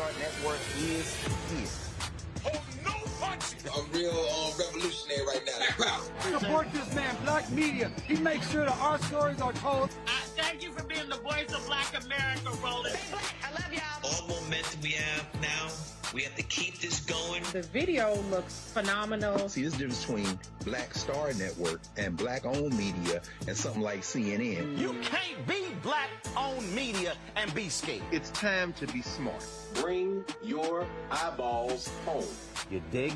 Star Network is here. Oh, no punches! I'm real revolutionary right now. Support this man, Black Media. He makes sure that our stories are told. Thank you for being the voice of Black America, Roland. I love y'all. All momentum we have now, we have to keep this going. The video looks phenomenal. See, there's a difference between Black Star Network and Black-owned media and something like CNN. You can't be Black-owned media and be scared. It's time to be smart. Bring your eyeballs home. You dig?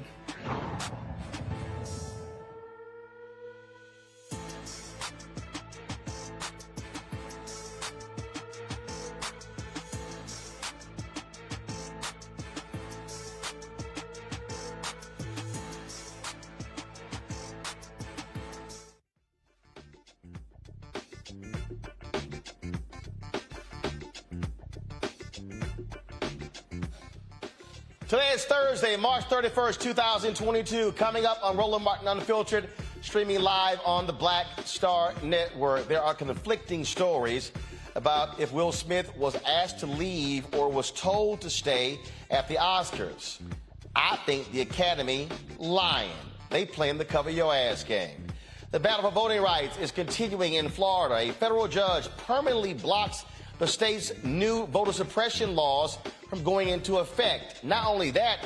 Today is Thursday, March 31st, 2022. Coming up on Roland Martin Unfiltered, streaming live on the Black Star Network. There are conflicting stories about if Will Smith was asked to leave or was told to stay at the Oscars. I think the Academy lying. They playing the cover your ass game. The battle for voting rights is continuing in Florida. A federal judge permanently blocks the state's new voter suppression laws from going into effect. Not only that,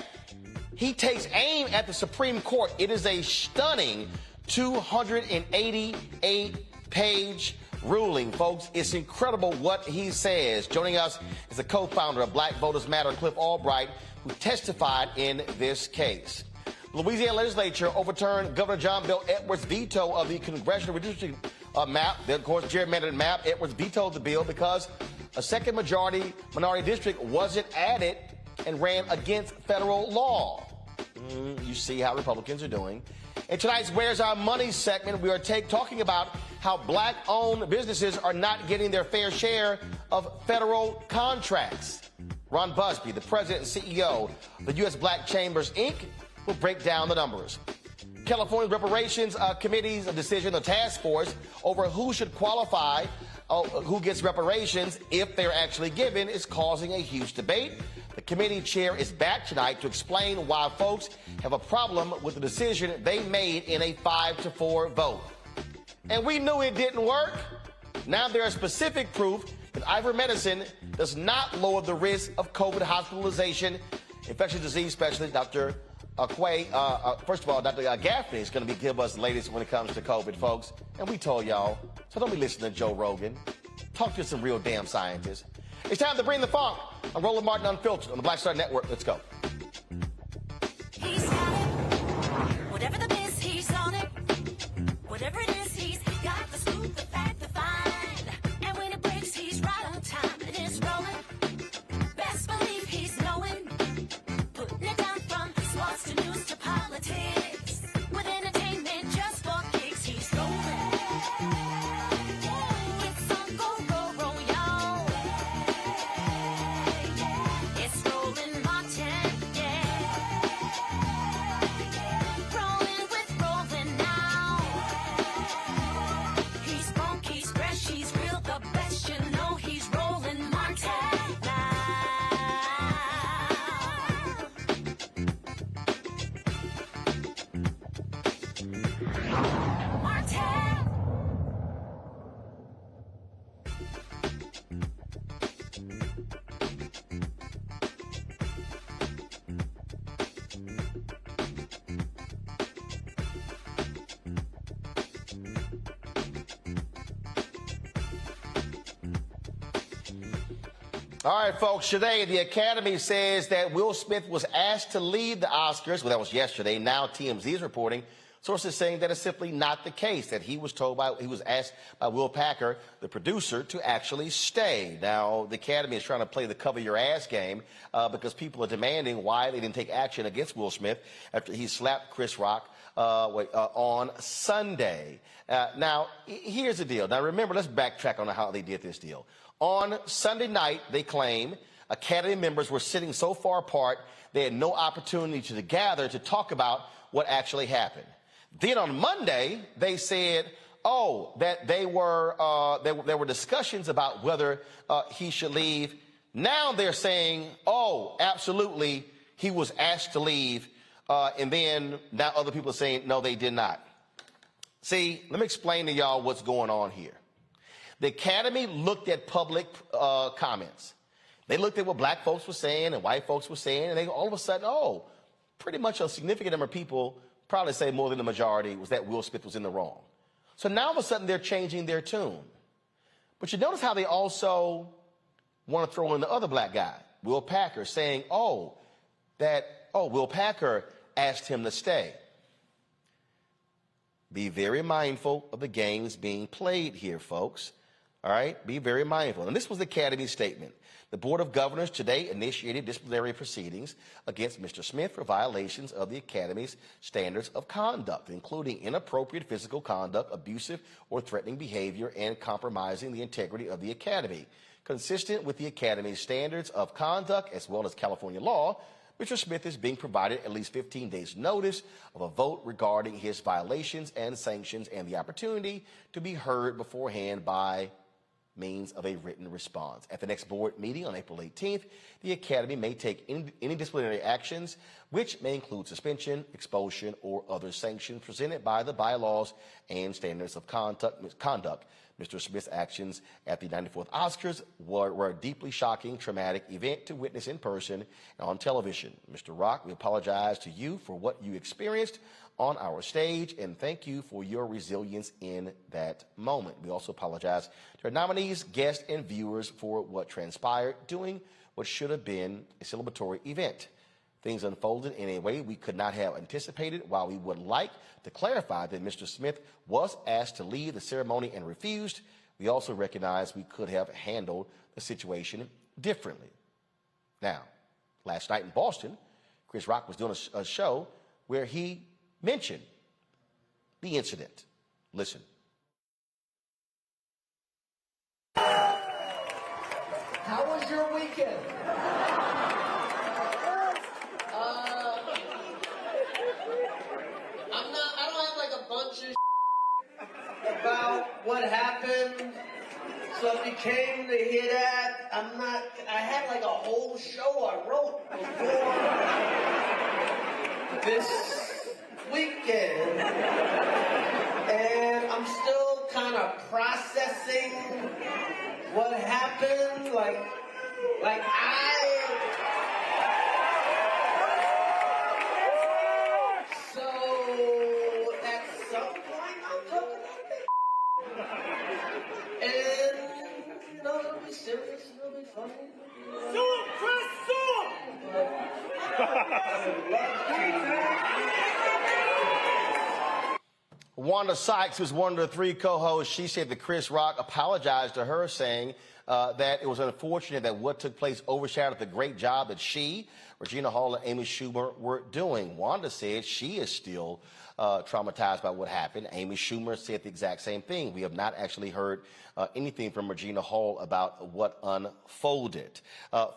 he takes aim at the Supreme Court. It is a stunning 288-page ruling, folks. It's incredible what he says. Joining us is the co-founder of Black Voters Matter, Calif, Albright, who testified in this case. The Louisiana legislature overturned Governor John Bel Edwards' veto of the congressional redistricting map. The, of course, gerrymandered map. Edwards vetoed the bill because a second minority district wasn't added and ran against federal law. You see how Republicans are doing. In tonight's Where's Our Money segment, we are talking about how Black-owned businesses are not getting their fair share of federal contracts. Ron Busby, the president and CEO of the U.S. Black Chambers, Inc., will break down the numbers. California's Reparations Committee's decision, the task force, over who should qualify, who gets reparations if they're actually given, is causing a huge debate. The committee chair is back tonight to explain why folks have a problem with the decision they made in a 5-4 vote. And we knew it didn't work. Now there is specific proof that ivermectin does not lower the risk of COVID hospitalization. Infectious disease specialist Dr. First of all, Dr. Gaffney is going to give us the latest when it comes to COVID, folks. And we told y'all, so don't be listening to Joe Rogan. Talk to some real damn scientists. It's time to bring the funk. I'm Roland Martin Unfiltered on the Black Star Network. Let's go. He's got it. Whatever the biz, he's on it. Whatever it is, he's got the scoop, the fact, the find. And when it breaks, he's right on time and it's rolling. Best believe he's knowing. Putting it down from sports to news to politics. With entertainment just for kicks, he's rolling. It's on go, roll, y'all. It's Roland Martin, yeah. Rolling with Roland now. He's funk, he's fresh, he's real, the best, you know he's Roland Martin now. Martin. All right, folks, today the Academy says that Will Smith was asked to leave the Oscars. Well, that was yesterday. Now TMZ is reporting sources saying that it's simply not the case, that he was asked by Will Packer, the producer, to actually stay. Now, the Academy is trying to play the cover your ass game because people are demanding why they didn't take action against Will Smith after he slapped Chris Rock on Sunday. Now, here's the deal. Now, remember, let's backtrack on how they did this deal. On Sunday night, they claim Academy members were sitting so far apart they had no opportunity to gather to talk about what actually happened. Then on Monday, they said, that there were discussions about whether he should leave. Now they're saying, oh, absolutely, he was asked to leave. And then now other people are saying, no, they did not. See, let me explain to y'all what's going on here. The Academy looked at public comments. They looked at what black folks were saying and white folks were saying, and they all of a sudden, oh, pretty much a significant number of people, probably say more than the majority, was that Will Smith was in the wrong. So now all of a sudden they're changing their tune. But you notice how they also want to throw in the other black guy, Will Packer, saying, Will Packer asked him to stay. Be very mindful of the games being played here, folks. All right? Be very mindful. And this was the Academy's statement. The Board of Governors today initiated disciplinary proceedings against Mr. Smith for violations of the Academy's standards of conduct, including inappropriate physical conduct, abusive or threatening behavior, and compromising the integrity of the Academy. Consistent with the Academy's standards of conduct as well as California law, Mr. Smith is being provided at least 15 days' notice of a vote regarding his violations and sanctions and the opportunity to be heard beforehand by means of a written response. At the next board meeting on April 18th, the Academy may take any disciplinary actions, which may include suspension, expulsion, or other sanctions presented by the bylaws and standards of conduct. Mr. Smith's actions at the 94th Oscars were a deeply shocking, traumatic event to witness in person and on television. Mr. Rock, we apologize to you for what you experienced on our stage, and thank you for your resilience in that moment. We also apologize to our nominees, guests, and viewers for what transpired during what should have been a celebratory event. Things unfolded in a way we could not have anticipated. While we would like to clarify that Mr. Smith was asked to leave the ceremony and refused, we also recognize we could have handled the situation differently. Now, last night in Boston, Chris Rock was doing a show where he mentioned the incident. Listen. How was your weekend? I don't have like a bunch of about what happened. So if you came to hear that, I had like a whole show I wrote before this weekend. And I'm still kind of processing what happened. So at some point I'll talk about it. And, it'll be serious, it'll be funny. Sue him, Chris, sue him! Wanda Sykes, who's one of the three co-hosts, she said that Chris Rock apologized to her, saying that it was unfortunate that what took place overshadowed the great job that she, Regina Hall, and Amy Schumer were doing. Wanda said she is still traumatized by what happened. Amy Schumer said the exact same thing. We have not actually heard anything from Regina Hall about what unfolded.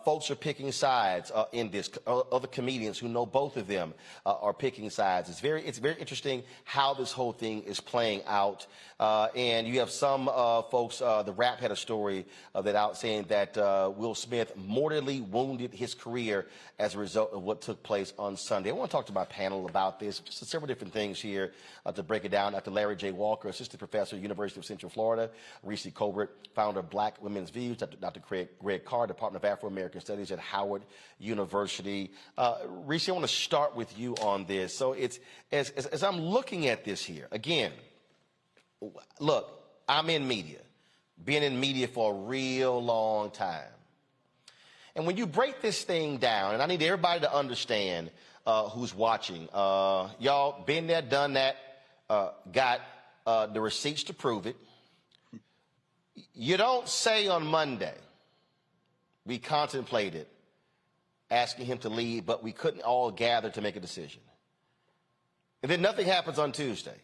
Folks are picking sides in this. Other comedians who know both of them are picking sides. It's very interesting how this whole thing is playing out. And you have some folks, The Wrap had a story that out saying that Will Smith mortally wounded his career as a result of what took place on Sunday. I want to talk to my panel about this, just several different things here to break it down. Dr. Larry J. Walker, assistant professor at University of Central Florida. Reese Colbert, founder of Black Women's Views. Dr. Greg Carr, Department of Afro-American Studies at Howard University. Reese, I want to start with you on this. So it's as I'm looking at this here, again, look, I'm in media, been in media for a real long time. And when you break this thing down, and I need everybody to understand who's watching, y'all been there, done that, got the receipts to prove it. You don't say on Monday, we contemplated asking him to leave, but we couldn't all gather to make a decision. And then nothing happens on Tuesday.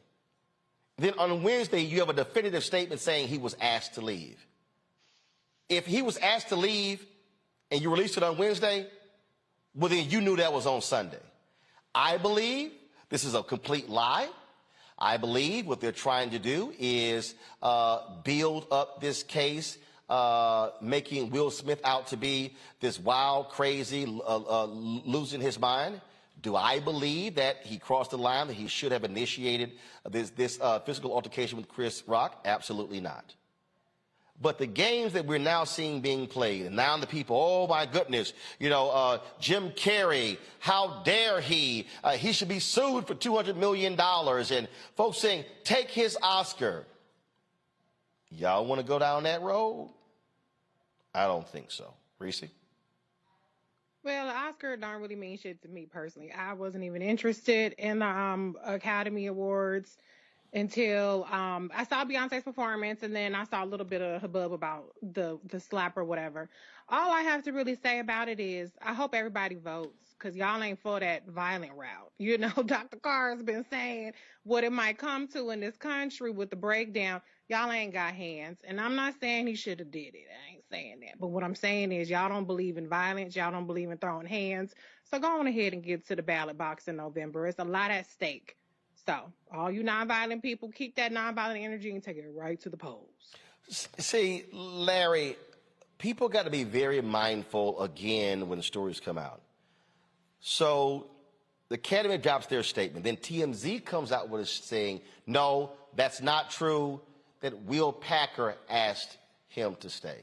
Then on Wednesday, you have a definitive statement saying he was asked to leave. If he was asked to leave and you released it on Wednesday, well, then you knew that was on Sunday. I believe this is a complete lie. I believe what they're trying to do is build up this case making Will Smith out to be this wild, crazy, losing his mind? Do I believe that he crossed the line, that he should have initiated this physical altercation with Chris Rock? Absolutely not. But the games that we're now seeing being played, and now the people, oh my goodness, Jim Carrey, how dare he? He should be sued for $200 million. And folks saying, take his Oscar. Y'all want to go down that road? I don't think so. Reese? Well, the Oscar don't really mean shit to me personally. I wasn't even interested in the Academy Awards until I saw Beyonce's performance, and then I saw a little bit of hubbub about the slap or whatever. All I have to really say about it is I hope everybody votes, because y'all ain't for that violent route. Dr. Carr has been saying what it might come to in this country with the breakdown. Y'all ain't got hands. And I'm not saying he should have did it. I ain't saying that. But what I'm saying is y'all don't believe in violence. Y'all don't believe in throwing hands. So go on ahead and get to the ballot box in November. It's a lot at stake. So all you nonviolent people, keep that nonviolent energy and take it right to the polls. See, Larry, people got to be very mindful again when the stories come out. So the Academy drops their statement. Then TMZ comes out with saying, no, that's not true, that Will Packer asked him to stay.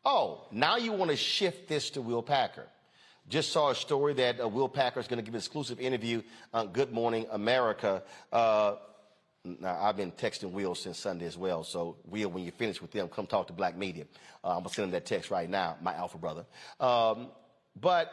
Oh, now you want to shift this to Will Packer. Just saw a story that Will Packer is going to give an exclusive interview on Good Morning America. Now, I've been texting Will since Sunday as well. So, Will, when you finish with them, come talk to Black Media. I'm going to send him that text right now, my alpha brother. But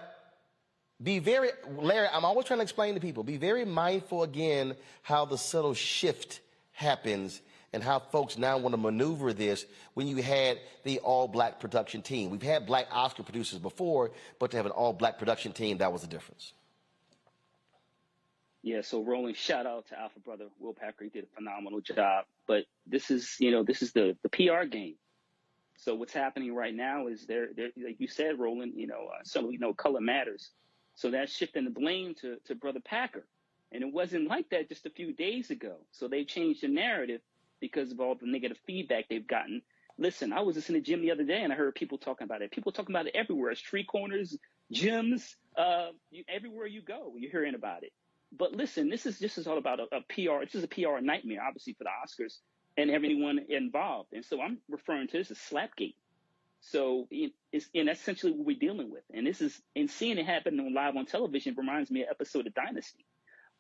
be very, Larry, I'm always trying to explain to people, be very mindful again how the subtle shift happens and how folks now want to maneuver this when you had the all-black production team. We've had black Oscar producers before, but to have an all-black production team, that was the difference. Yeah, so Roland, shout out to Alpha Brother Will Packer. He did a phenomenal job. But this is the PR game. So what's happening right now is they're like you said, Roland, color matters. So that's shifting the blame to Brother Packer. And it wasn't like that just a few days ago. So they changed the narrative because of all the negative feedback they've gotten. Listen, I was listening to Jim the other day, and I heard people talking about it. People talking about it everywhere. Street corners, gyms, everywhere you go, you're hearing about it. But listen, this is all about a PR. This is a PR nightmare, obviously, for the Oscars and everyone involved. And so I'm referring to this as Slapgate. So that's essentially what we're dealing with. And seeing it happen live on television reminds me of an episode of Dynasty.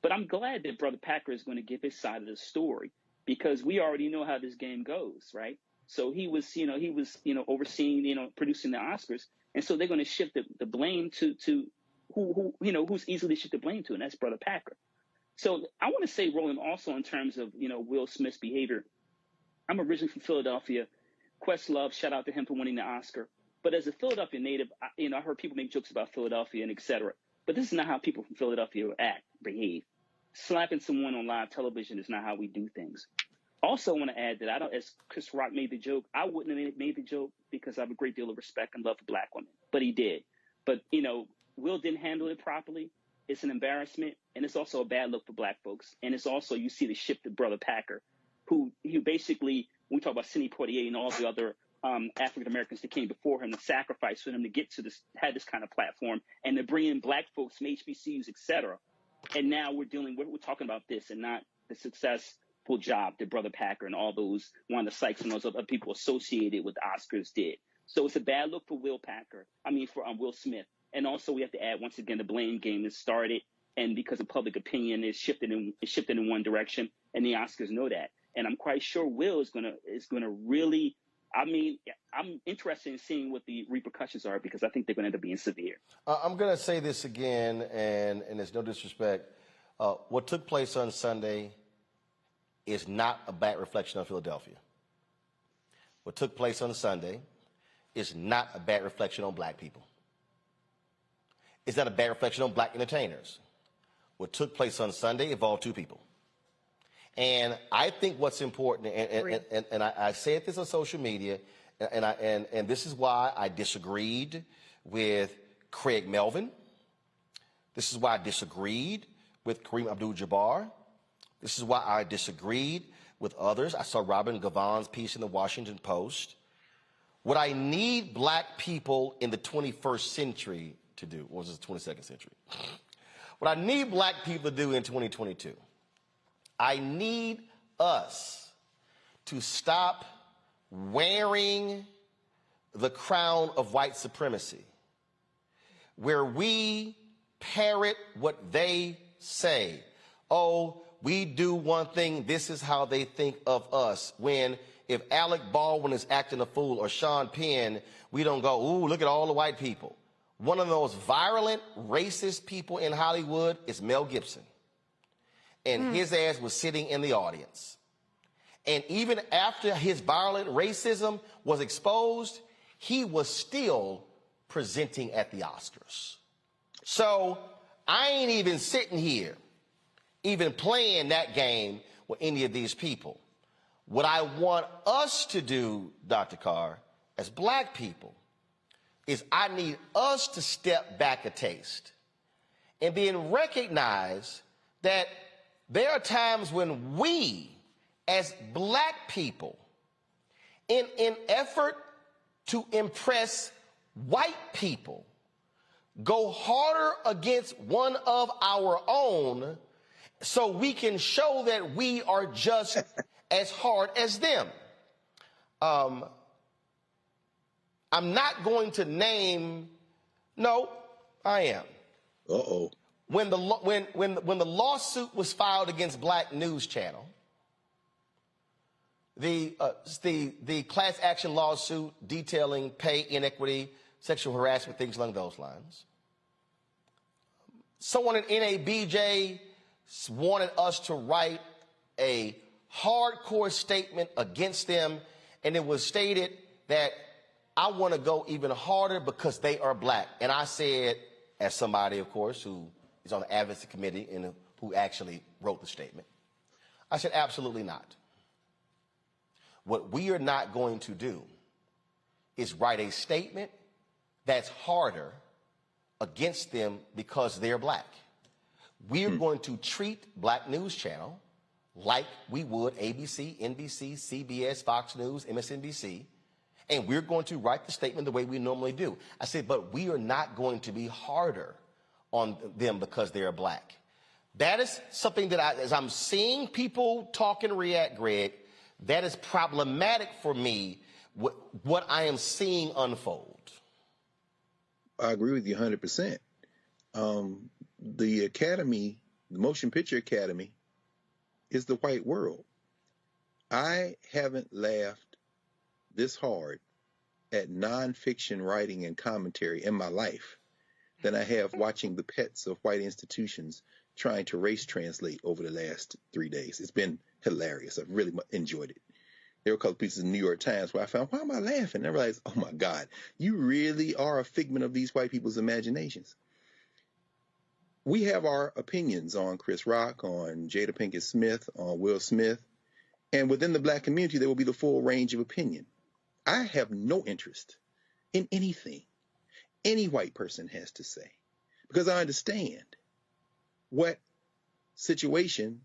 But I'm glad that Brother Packer is going to give his side of the story, because we already know how this game goes, right? So he was overseeing, producing the Oscars. And so they're going to shift the blame to who's easily shift the blame to, and that's Brother Packer. So I want to say, Roland, also in terms of, Will Smith's behavior, I'm originally from Philadelphia. Questlove, shout out to him for winning the Oscar. But as a Philadelphia native, I heard people make jokes about Philadelphia and et cetera. But this is not how people from Philadelphia behave. Slapping someone on live television is not how we do things. Also want to add that as Chris Rock made the joke, I wouldn't have made the joke because I have a great deal of respect and love for black women. But he did. But, Will didn't handle it properly. It's an embarrassment, and it's also a bad look for black folks. And it's also, you see the shift to Brother Packer, who basically, when we talk about Sidney Poitier and all the other African-Americans that came before him, the sacrifice for him to get to this, had this kind of platform, and to bring in black folks from HBCUs, et cetera. And now we're talking about this and not the successful job that Brother Packer and all those Wanda Sykes and those other people associated with the Oscars did. So it's a bad look for Will Smith. And also we have to add, once again, the blame game has started. And because of public opinion, it's shifted in one direction. And the Oscars know that. And I'm quite sure Will is gonna really, I'm interested in seeing what the repercussions are, because I think they're going to end up being severe. I'm going to say this again, and there's no disrespect. What took place on Sunday is not a bad reflection on Philadelphia. What took place on Sunday is not a bad reflection on black people. It's not a bad reflection on black entertainers. What took place on Sunday involved two people. And I think what's important, and I said this on social media, and this is why I disagreed with Craig Melvin. This is why I disagreed with Kareem Abdul-Jabbar. This is why I disagreed with others. I saw Robin Gavon's piece in the Washington Post. what I need black people in the 21st century to do, or was it the 22nd century? What I need black people to do in 2022, I need us to stop wearing the crown of white supremacy, where we parrot what they say. Oh, we do one thing, this is how they think of us. When if Alec Baldwin is acting a fool or Sean Penn, we don't go, ooh, look at all the white people. One of the most virulent, racist people in Hollywood is Mel Gibson. And his ass was sitting in the audience. And even after his violent racism was exposed, he was still presenting at the Oscars. So I ain't even sitting here, even playing that game with any of these people. What I want us to do, Dr. Carr, as black people, is I need us to step back a taste and then recognize that there are times when we, as black people, in effort to impress white people, go harder against one of our own so we can show that we are just as hard as them. I'm not going to name. No, I am. Uh-oh. When the lawsuit was filed against Black News Channel, the class action lawsuit detailing pay inequity, sexual harassment, things along those lines, someone at NABJ wanted us to write a hardcore statement against them, and it was stated that I want to go even harder because they are black. And I said, as somebody, of course, who is on the advocacy committee and who actually wrote the statement, I said, absolutely not. What we are not going to do is write a statement that's harder against them because they're black. We are going to treat Black News Channel like we would ABC, NBC, CBS, Fox News, MSNBC, and we're going to write the statement the way we normally do. I said, but we are not going to be harder on them because they're black. That is something that as I'm seeing people talk and react, Greg, that is problematic for me, what I am seeing unfold. I agree with you 100%. The Academy, the Motion Picture Academy, is the white world. I haven't laughed this hard at nonfiction writing and commentary in my life than I have watching the pets of white institutions trying to race translate over the last 3 days. It's been hilarious. I've really enjoyed it. There were a couple pieces in the New York Times where I found, why am I laughing? And I realized, oh my God, you really are a figment of these white people's imaginations. We have our opinions on Chris Rock, on Jada Pinkett Smith, on Will Smith, and within the black community, there will be the full range of opinion. I have no interest in anything any white person has to say because I understand what situation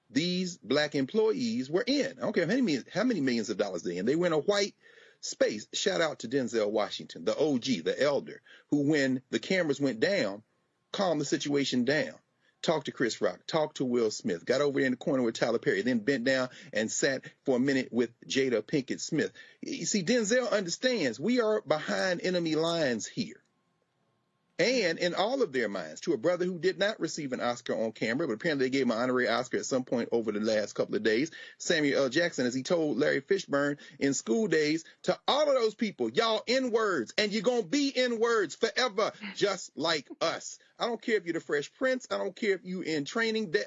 these black employees were in. I don't care how many millions of dollars they're in. They were in a white space. Shout out to Denzel Washington, the OG, the elder, who when the cameras went down, calmed the situation down. Talked to Chris Rock, talked to Will Smith, got over there in the corner with Tyler Perry, then bent down and sat for a minute with Jada Pinkett Smith. You see, Denzel understands we are behind enemy lines here. And in all of their minds, to a brother who did not receive an Oscar on camera, but apparently they gave him an honorary Oscar at some point over the last couple of days, Samuel L. Jackson, as he told Larry Fishburne in School Days, to all of those people, y'all N-words, and you're going to be N-words forever, just like us. I don't care if you're the Fresh Prince. I don't care if you in Training Day.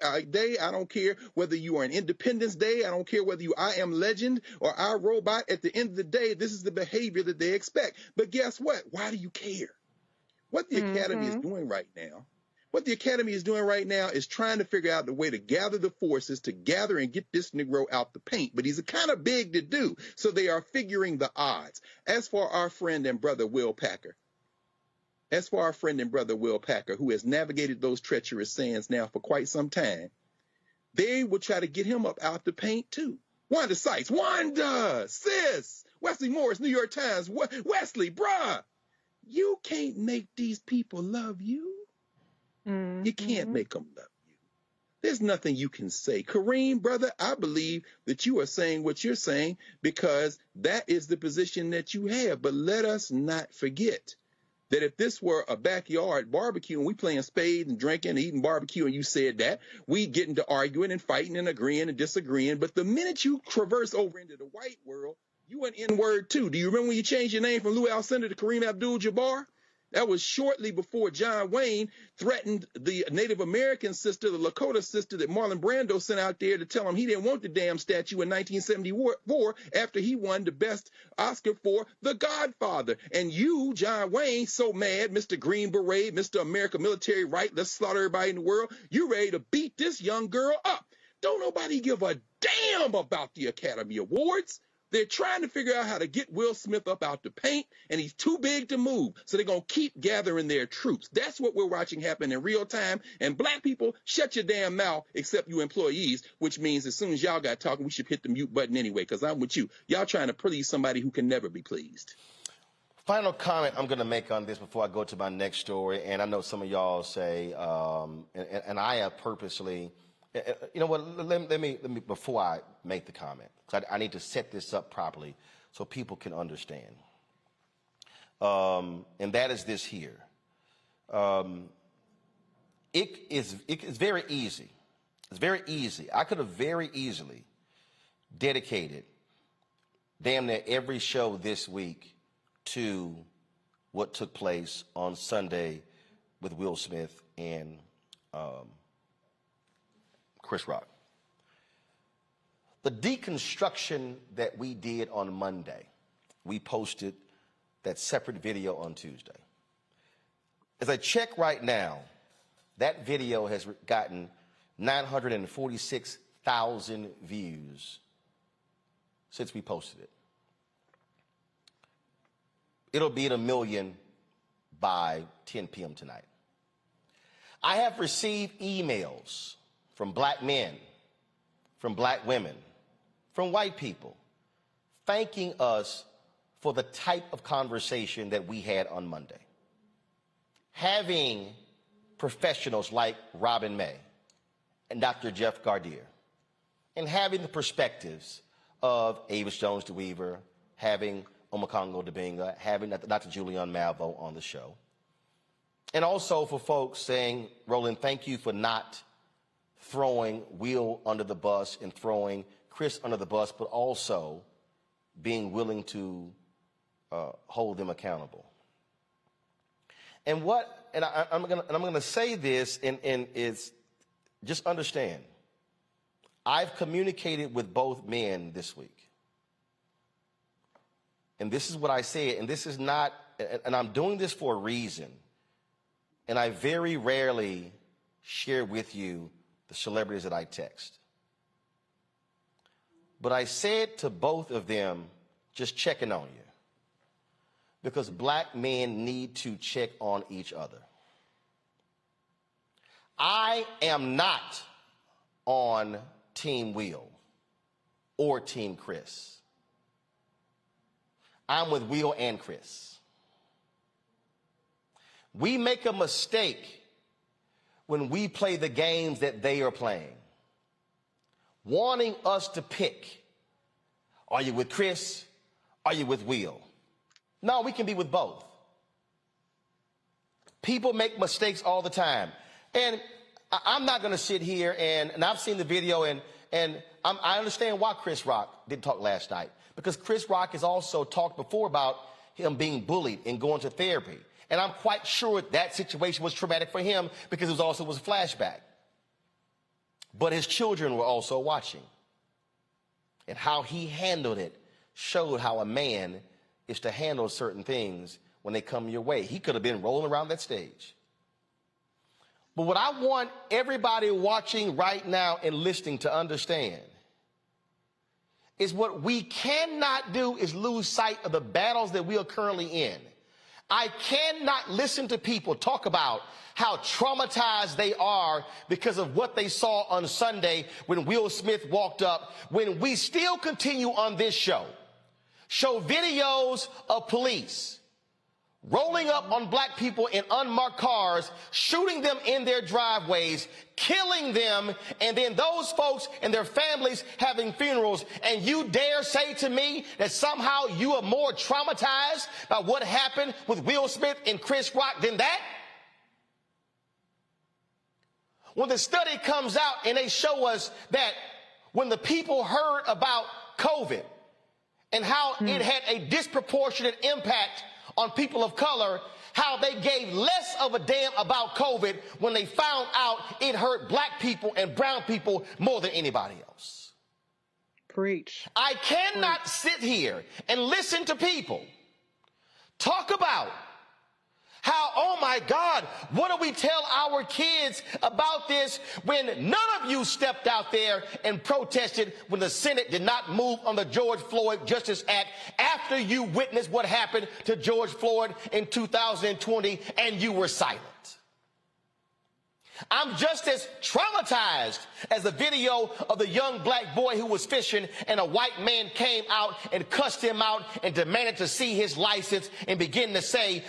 I don't care whether you are in Independence Day. I don't care whether you I Am Legend or I, Robot. At the end of the day, this is the behavior that they expect. But guess what? Why do you care? What the Academy is doing right now, is trying to figure out the way to gather the forces to gather and get this Negro out the paint. But he's kind of big to do, so they are figuring the odds. As for our friend and brother Will Packer, who has navigated those treacherous sands now for quite some time, they will try to get him up out the paint too. Wanda Sykes, Wanda, sis, Wesley Morris, New York Times. Wesley, bruh, you can't make these people love you. You can't make them love you. There's nothing you can say. Kareem, brother, I believe that you are saying what you're saying because that is the position that you have. But let us not forget that if this were a backyard barbecue and we playing spades and drinking and eating barbecue and you said that, we get into arguing and fighting and agreeing and disagreeing. But the minute you traverse over into the white world, you an N-word too. Do you remember when you changed your name from Lou Alcindor to Kareem Abdul-Jabbar? That was shortly before John Wayne threatened the Native American sister, the Lakota sister that Marlon Brando sent out there to tell him he didn't want the damn statue in 1974 after he won the best Oscar for The Godfather. And you, John Wayne, so mad, Mr. Green Beret, Mr. America Military Right, let's slaughter everybody in the world, you ready to beat this young girl up. Don't nobody give a damn about the Academy Awards. They're trying to figure out how to get Will Smith up out the paint, and he's too big to move. So they're going to keep gathering their troops. That's what we're watching happen in real time. And black people, shut your damn mouth, except you employees, which means as soon as y'all got talking, we should hit the mute button anyway, because I'm with you. Y'all trying to please somebody who can never be pleased. Final comment I'm going to make on this before I go to my next story, and I know some of y'all say, and I have purposely, you know what, let me before I make the comment, because I need to set this up properly so people can understand. And that is this here. It is very easy. It's very easy. I could have very easily dedicated damn near every show this week to what took place on Sunday with Will Smith and Chris Rock. The deconstruction that we did on Monday, we posted that separate video on Tuesday. As I check right now, that video has gotten 946,000 views since we posted it. It'll be at 1 million by 10 p.m. tonight. I have received emails from black men, from black women, from white people, thanking us for the type of conversation that we had on Monday. Having professionals like Robin May and Dr. Jeff Gardier, and having the perspectives of Avis Jones DeWeaver, having Omokongo Dibinga, having Dr. Julian Malvo on the show. And also for folks saying, Roland, thank you for not throwing Will under the bus and throwing Chris under the bus, but also being willing to hold them accountable. And I'm going to say this, and it's just understand. I've communicated with both men this week. And this is what I said, and this is not, and I'm doing this for a reason. And I very rarely share with you the celebrities that I text. But I said to both of them, just checking on you. Because black men need to check on each other. I am not on Team Will or Team Chris. I'm with Will and Chris. We make a mistake when we play the games that they are playing, wanting us to pick. Are you with Chris? Are you with Will? No, we can be with both. People make mistakes all the time. And I'm not going to sit here and I've seen the video and I understand why Chris Rock didn't talk last night. Because Chris Rock has also talked before about him being bullied and going to therapy. And I'm quite sure that situation was traumatic for him because it was a flashback. But his children were also watching. And how he handled it showed how a man is to handle certain things when they come your way. He could have been rolling around that stage. But what I want everybody watching right now and listening to understand is what we cannot do is lose sight of the battles that we are currently in. I cannot listen to people talk about how traumatized they are because of what they saw on Sunday when Will Smith walked up, when we still continue on this show show videos of police rolling up on black people in unmarked cars, shooting them in their driveways, killing them, and then those folks and their families having funerals, and you dare say to me that somehow you are more traumatized by what happened with Will Smith and Chris Rock than that? When the study comes out and they show us that when the people heard about COVID and how it had a disproportionate impact on people of color, how they gave less of a damn about COVID when they found out it hurt black people and brown people more than anybody else. Preach. I cannot sit here and listen to people talk about how, oh my God, what do we tell our kids about this when none of you stepped out there and protested when the Senate did not move on the George Floyd Justice Act after you witnessed what happened to George Floyd in 2020 and you were silent? I'm just as traumatized as the video of the young black boy who was fishing and a white man came out and cussed him out and demanded to see his license and began to say,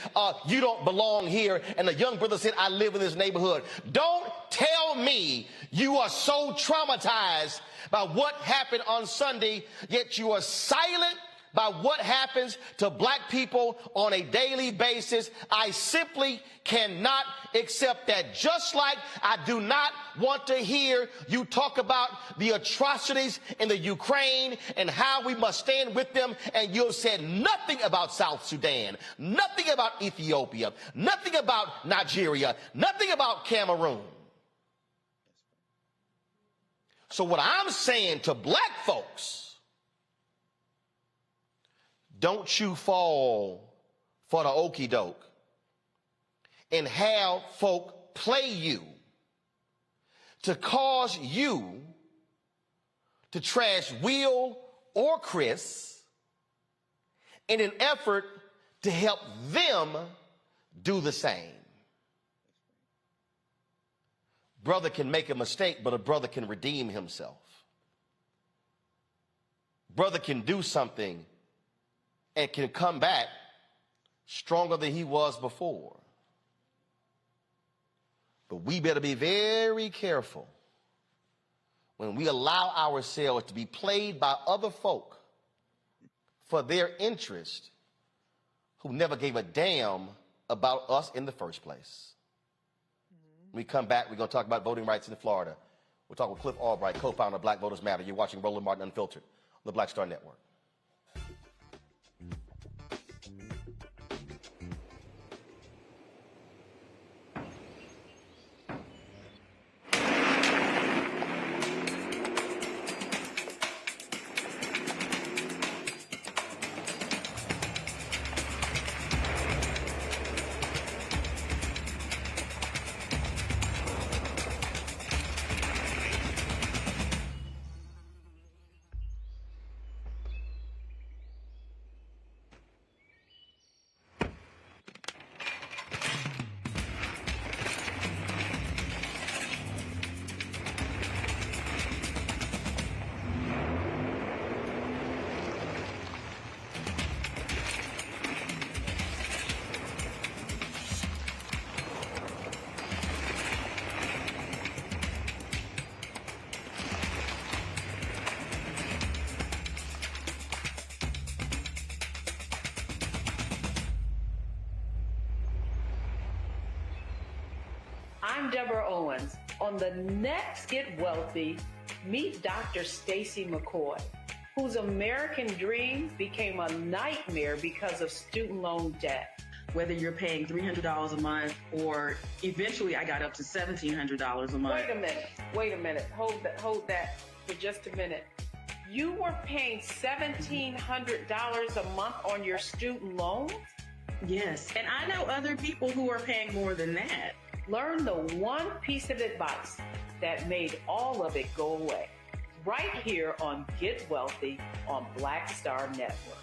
you don't belong here. And the young brother said, I live in this neighborhood. Don't tell me you are so traumatized by what happened on Sunday, yet you are silent by what happens to black people on a daily basis. I simply cannot accept that. Just like I do not want to hear you talk about the atrocities in the Ukraine and how we must stand with them, and you've said nothing about South Sudan, nothing about Ethiopia, nothing about Nigeria, nothing about Cameroon. So what I'm saying to black folks, don't you fall for the okie doke and have folk play you to cause you to trash Will or Chris in an effort to help them do the same. Brother can make a mistake, but a brother can redeem himself. Brother can do something and can come back stronger than he was before. But we better be very careful when we allow ourselves to be played by other folk for their interest who never gave a damn about us in the first place. When we come back, we're going to talk about voting rights in Florida. We'll talk with Cliff Albright, co-founder of Black Voters Matter. You're watching Roland Martin Unfiltered on the Black Star Network. I'm Deborah Owens. On the next Get Wealthy, meet Dr. Stacy McCoy, whose American dream became a nightmare because of student loan debt. Whether you're paying $300 a month or eventually I got up to $1,700 a month. Wait a minute. Hold that for just a minute. You were paying $1,700 a month on your student loans? Yes, and I know other people who are paying more than that. Learn the one piece of advice that made all of it go away. Right here on Get Wealthy on Black Star Network.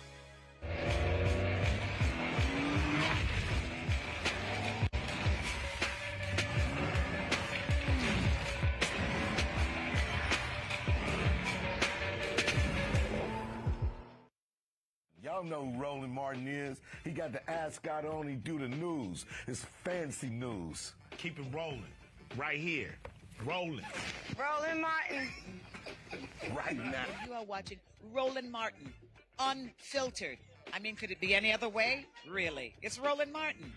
Y'all don't know who Roland Martin is. He got the ascot on. He do the news. It's fancy news. Keep it rolling. Right here. Rolling. Roland Martin. Right now. You are watching Roland Martin, unfiltered. I mean, could it be any other way? Really? It's Roland Martin.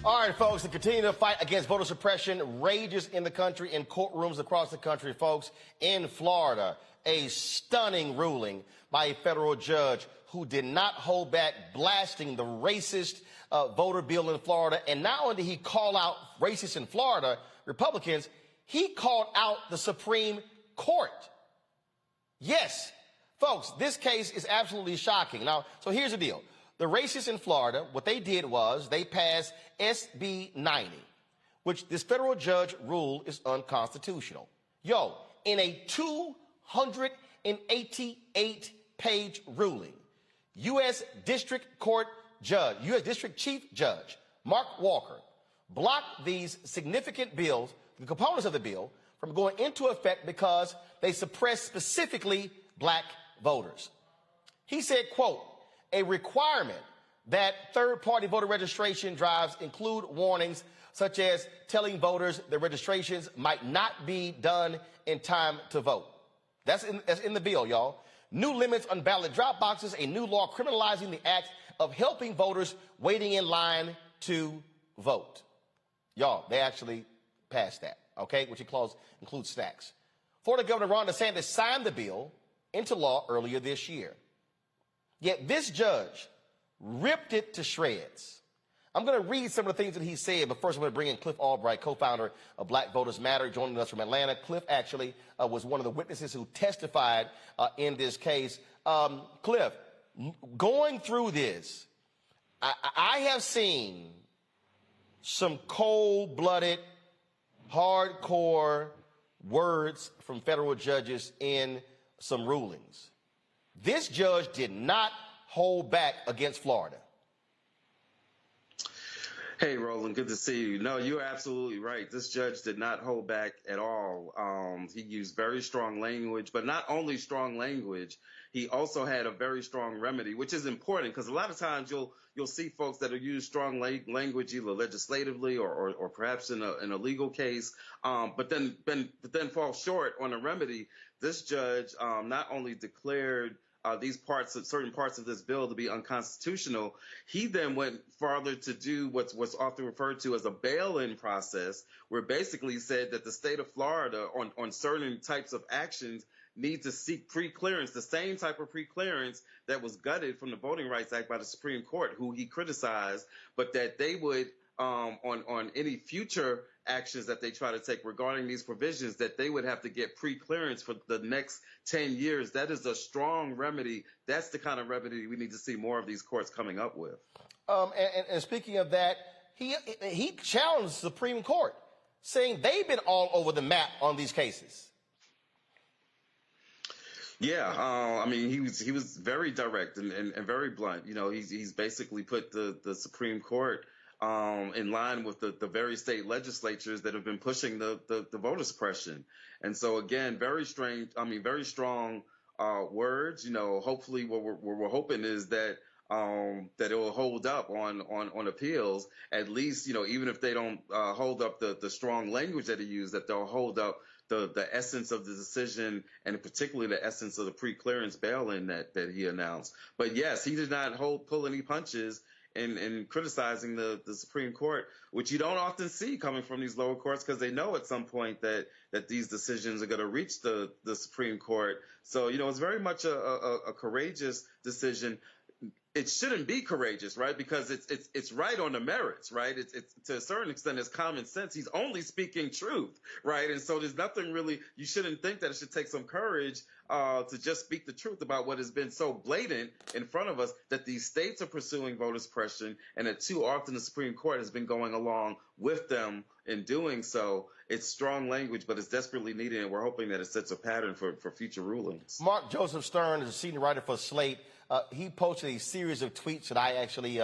All right, folks, the continuing fight against voter suppression rages in the country, in courtrooms across the country, folks. In Florida, a stunning ruling by a federal judge who did not hold back blasting the racist voter bill in Florida. And not only did he call out racists in Florida, Republicans, he called out the Supreme Court. Yes, folks, this case is absolutely shocking. Now, so here's the deal. The racists in Florida, what they did was they passed SB 90, which this federal judge ruled is unconstitutional. Yo, in a 288-page ruling, U.S. District Chief Judge Mark Walker blocked these significant bills, the components of the bill, from going into effect because they suppress specifically black voters. He said, quote, a requirement that third-party voter registration drives include warnings such as telling voters their registrations might not be done in time to vote. That's in the bill, y'all. New limits on ballot drop boxes, a new law criminalizing the act of helping voters waiting in line to vote. Y'all, they actually passed that, okay, which includes snacks. Florida Governor Ron DeSantis signed the bill into law earlier this year. Yet this judge ripped it to shreds. I'm going to read some of the things that he said, but first I'm going to bring in Calif Albright, co-founder of Black Voters Matter, joining us from Atlanta. Calif actually was one of the witnesses who testified in this case. Calif, going through this, I have seen some cold-blooded, hardcore words from federal judges in some rulings. This judge did not hold back against Florida. Hey, Roland, good to see you. No, you're absolutely right. This judge did not hold back at all. He used very strong language, but not only strong language, he also had a very strong remedy, which is important because a lot of times you'll see folks that will use strong language either legislatively or perhaps in a legal case, but then fall short on a remedy. This judge not only declared certain parts of this bill to be unconstitutional, he then went farther to do what's often referred to as a bail-in process, where basically said that the state of Florida on certain types of actions need to seek pre-clearance, the same type of pre-clearance that was gutted from the Voting Rights Act by the Supreme Court, who he criticized, but that they would, on any future actions that they try to take regarding these provisions, that they would have to get pre-clearance for the next 10 years. That is a strong remedy. That's the kind of remedy we need to see more of these courts coming up with. And speaking of that, he challenged the Supreme Court, saying they've been all over the map on these cases. Yeah, I mean, he was very direct and very blunt. You know, he's basically put the Supreme Court in line with the very state legislatures that have been pushing the voter suppression. And so, again, very strong words. You know, hopefully what we're hoping is that it will hold up on appeals. At least, you know, even if they don't hold up the strong language that he used, that they'll hold up the essence of the decision, and particularly the essence of the pre-clearance bail-in that he announced. But yes, he did not pull any punches in criticizing the Supreme Court, which you don't often see coming from these lower courts, because they know at some point that these decisions are going to reach the Supreme Court. So, you know, it's very much a courageous decision. it shouldn't be courageous, right? Because it's right on the merits, right? It's to a certain extent, it's common sense. He's only speaking truth, right? And so there's nothing really, you shouldn't think that it should take some courage to just speak the truth about what has been so blatant in front of us, that these states are pursuing voter suppression, and that too often the Supreme Court has been going along with them in doing so. It's strong language, but it's desperately needed, and we're hoping that it sets a pattern for future rulings. Mark Joseph Stern is a senior writer for Slate. He posted a series of tweets that I actually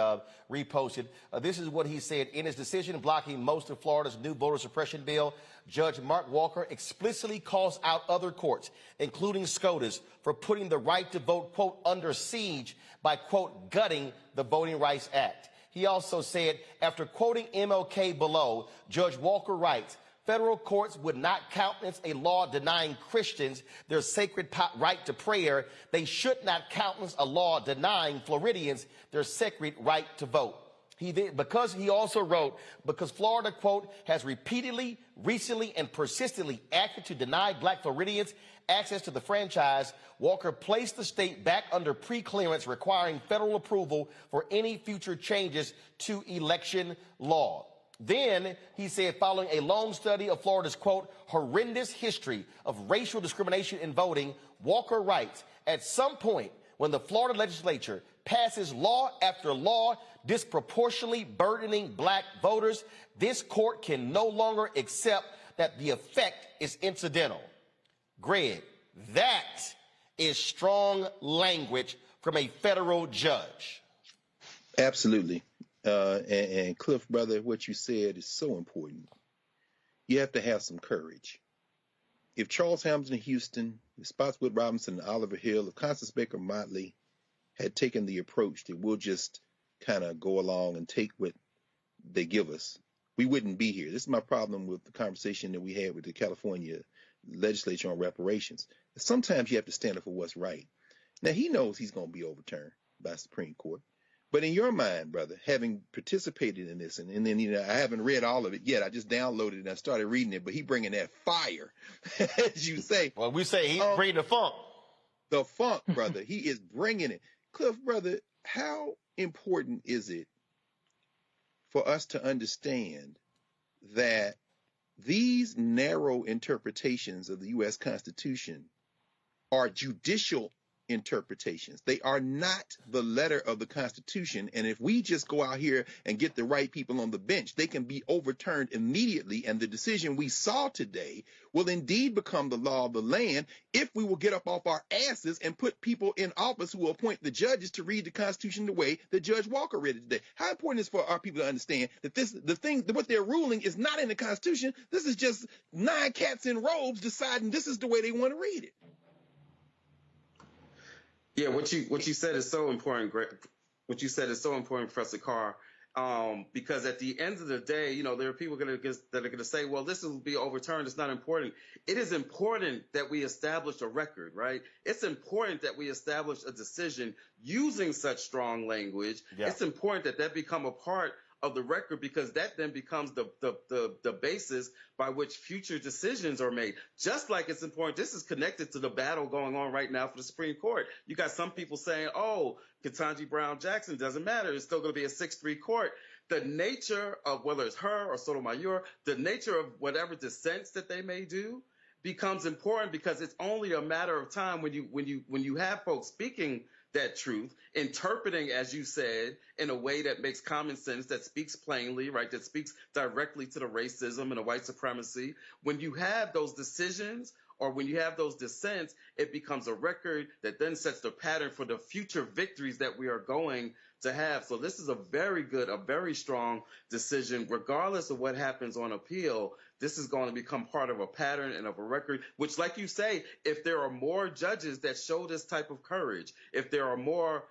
reposted. This is what he said. In his decision blocking most of Florida's new voter suppression bill, Judge Mark Walker explicitly calls out other courts, including SCOTUS, for putting the right to vote, quote, under siege by, quote, gutting the Voting Rights Act. He also said, after quoting MLK below, Judge Walker writes, federal courts would not countenance a law denying Christians their sacred right to prayer. They should not countenance a law denying Floridians their sacred right to vote. Because he also wrote, because Florida, quote, has repeatedly, recently, and persistently acted to deny black Floridians access to the franchise, Walker placed the state back under preclearance requiring federal approval for any future changes to election law. Then he said, following a long study of Florida's, quote, horrendous history of racial discrimination in voting, Walker writes, at some point when the Florida legislature passes law after law disproportionately burdening black voters, this court can no longer accept that the effect is incidental. Greg, that is strong language from a federal judge. Absolutely. And Cliff, brother, what you said is so important. You have to have some courage. If Charles Hamilton in Houston, if Spotswood Robinson and Oliver Hill, if Constance Baker Motley had taken the approach that we'll just kind of go along and take what they give us, we wouldn't be here. This is my problem with the conversation that we had with the California legislature on reparations. Sometimes you have to stand up for what's right. Now, he knows he's going to be overturned by the Supreme Court. But in your mind, brother, having participated in this, and then, you know, I haven't read all of it yet. I just downloaded it and I started reading it, but he bringing that fire, as you say. Well, we say he's bringing the funk. The funk, brother. He is bringing it. Cliff, brother, how important is it for us to understand that these narrow interpretations of the U.S. Constitution are judicial interpretations? They are not the letter of the Constitution. And if we just go out here and get the right people on the bench, they can be overturned immediately. And the decision we saw today will indeed become the law of the land if we will get up off our asses and put people in office who will appoint the judges to read the Constitution the way that Judge Walker read it today. How important is it for our people to understand that what they're ruling is not in the Constitution? This is just 9 cats in robes deciding this is the way they want to read it. Yeah, what you said is so important, Greg. What you said is so important, Professor Carr, because at the end of the day, you know, there are people that are going to say, well, this will be overturned. It's not important. It is important that we establish a record, right? It's important that we establish a decision using such strong language. Yeah. It's important that that become a part of the record, because that then becomes the basis by which future decisions are made. Just like it's important, this is connected to the battle going on right now for the Supreme Court. You got some people saying, oh, Ketanji Brown Jackson, doesn't matter, it's still going to be a 6-3 court. The nature of whether it's her or Sotomayor, the nature of whatever dissents that they may do becomes important, because it's only a matter of time when you have folks speaking that truth, interpreting, as you said, in a way that makes common sense, that speaks plainly, right, that speaks directly to the racism and the white supremacy. When you have those decisions or when you have those dissents, it becomes a record that then sets the pattern for the future victories that we are going to have. So this is a very good, a very strong decision. Regardless of what happens on appeal, this is going to become part of a pattern and of a record, which, like you say, if there are more judges that show this type of courage, if there are more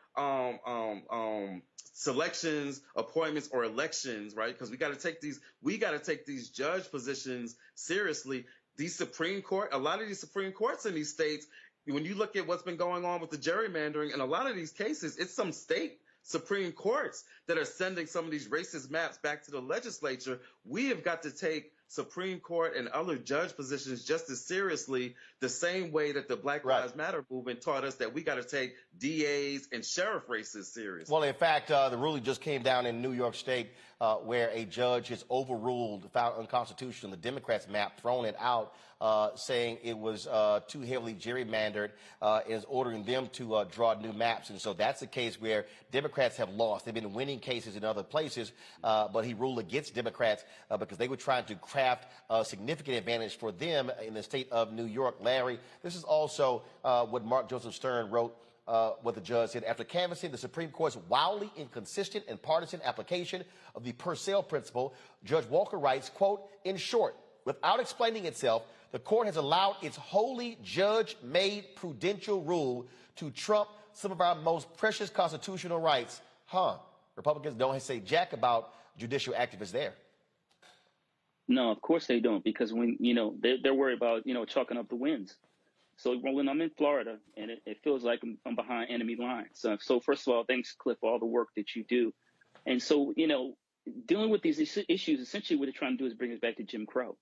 selections, appointments, or elections, right? Because we got to take these judge positions seriously. These Supreme Court, a lot of these Supreme Courts in these states, when you look at what's been going on with the gerrymandering, in a lot of these cases, it's some state Supreme Courts that are sending some of these racist maps back to the legislature, we have got to take Supreme Court and other judge positions just as seriously, the same way that the Black Lives Matter movement taught us that we got to take DAs and sheriff races seriously. Well, in fact, the ruling just came down in New York State where a judge has overruled, found unconstitutional, the Democrats' map, thrown it out, saying it was too heavily gerrymandered, is ordering them to draw new maps. And so that's a case where Democrats have lost. They've been winning cases in other places, but he ruled against Democrats because they were trying to craft a significant advantage for them in the state of New York. Larry, this is also what Mark Joseph Stern wrote, what the judge said. After canvassing the Supreme Court's wildly inconsistent and partisan application of the Purcell principle, Judge Walker writes, quote, in short, without explaining itself, the court has allowed its wholly judge-made prudential rule to trump some of our most precious constitutional rights. Republicans don't say jack about judicial activists there. No, of course they don't, because when, they're worried about, chalking up the wins. So when I'm in Florida, and it feels like I'm behind enemy lines. So first of all, thanks, Cliff, for all the work that you do. And so, dealing with these issues, essentially what they're trying to do is bring us back to Jim Crow,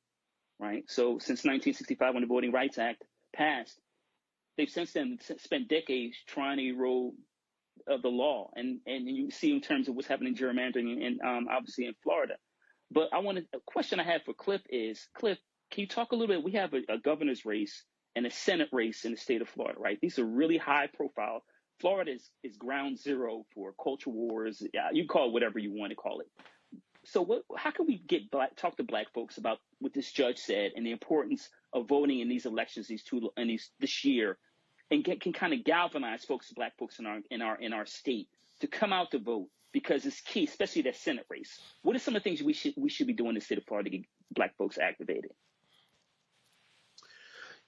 right? So since 1965, when the Voting Rights Act passed, they've since then spent decades trying to erode the law. And you see in terms of what's happening in gerrymandering and obviously in Florida. But a question I have for Cliff is, Cliff, can you talk a little bit? We have a governor's race and a Senate race in the state of Florida, right? These are really high profile. Florida is ground zero for culture wars. Yeah, you call it whatever you want to call it. So how can we talk to black folks about what this judge said and the importance of voting in these elections, this year, and can kind of galvanize black folks in our state to come out to vote, because it's key, especially that Senate race. What are some of the things we should be doing in the state of Florida to get black folks activated?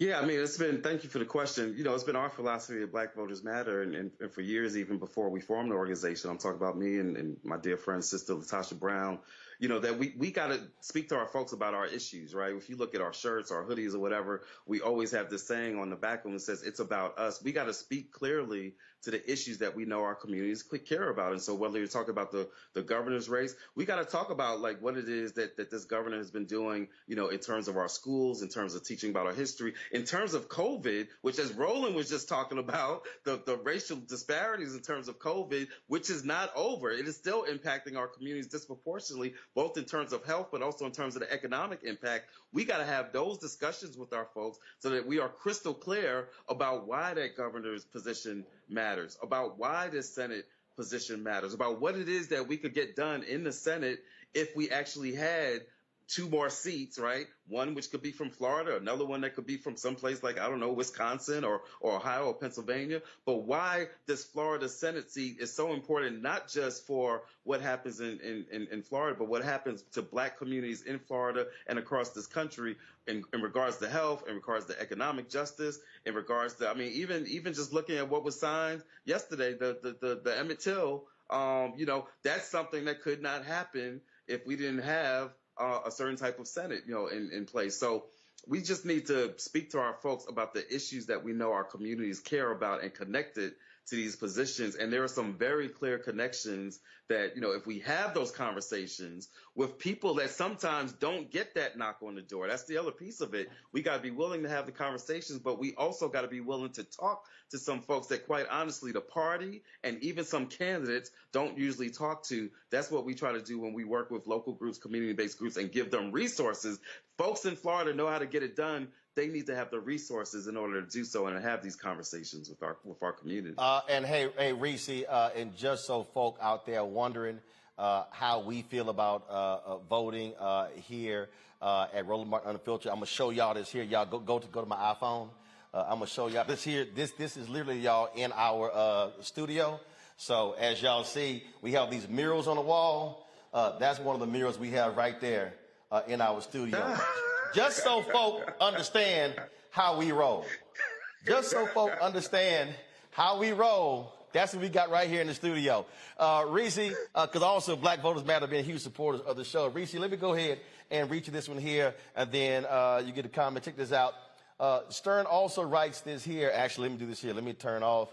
Yeah, I mean, thank you for the question. It's been our philosophy of Black Voters Matter, and for years, even before we formed the organization, I'm talking about me and my dear friend, sister, Latasha Brown, that we got to speak to our folks about our issues, right? If you look at our shirts, our hoodies or whatever, we always have this saying on the back of them that says, it's about us. We got to speak clearly to the issues that we know our communities care about. And so whether you're talking about the governor's race, we got to talk about like what it is that this governor has been doing, in terms of our schools, in terms of teaching about our history, in terms of COVID, which as Roland was just talking about, the racial disparities in terms of COVID, which is not over. It is still impacting our communities disproportionately, both in terms of health, but also in terms of the economic impact. We got to have those discussions with our folks so that we are crystal clear about why that governor's position matters, about why this Senate position matters, about what it is that we could get done in the Senate if we actually had 2 more seats, right? One which could be from Florida, another one that could be from someplace like, I don't know, Wisconsin or Ohio or Pennsylvania. But why this Florida Senate seat is so important, not just for what happens in Florida, but what happens to black communities in Florida and across this country in regards to health, in regards to economic justice, in regards to, even just looking at what was signed yesterday, the Emmett Till, that's something that could not happen if we didn't have a certain type of Senate, in place. So we just need to speak to our folks about the issues that we know our communities care about and connect it to these positions. And there are some very clear connections that, if we have those conversations with people that sometimes don't get that knock on the door, that's the other piece of it. We got to be willing to have the conversations, but we also got to be willing to talk to some folks that, quite honestly, the party and even some candidates don't usually talk to. That's what we try to do when we work with local groups, community-based groups, and give them resources. Folks in Florida know how to get it done. They need to have the resources in order to do so and have these conversations with our community. And hey, Reese, and just so folk out there wondering how we feel about voting here at Roland Martin Unfiltered, I'm gonna show y'all this here. Y'all go to my iPhone. I'm gonna show y'all this here. This is literally y'all in our studio. So as y'all see, we have these murals on the wall. That's one of the murals we have right there in our studio. Just so folk understand how we roll. Just so folk understand how we roll. That's what we got right here in the studio. Reese, because also Black Voters Matter being huge supporters of the show. Reese, let me go ahead and read you this one here, and then you get a comment. Check this out. Stern also writes this here. Actually, let me do this here. Let me turn off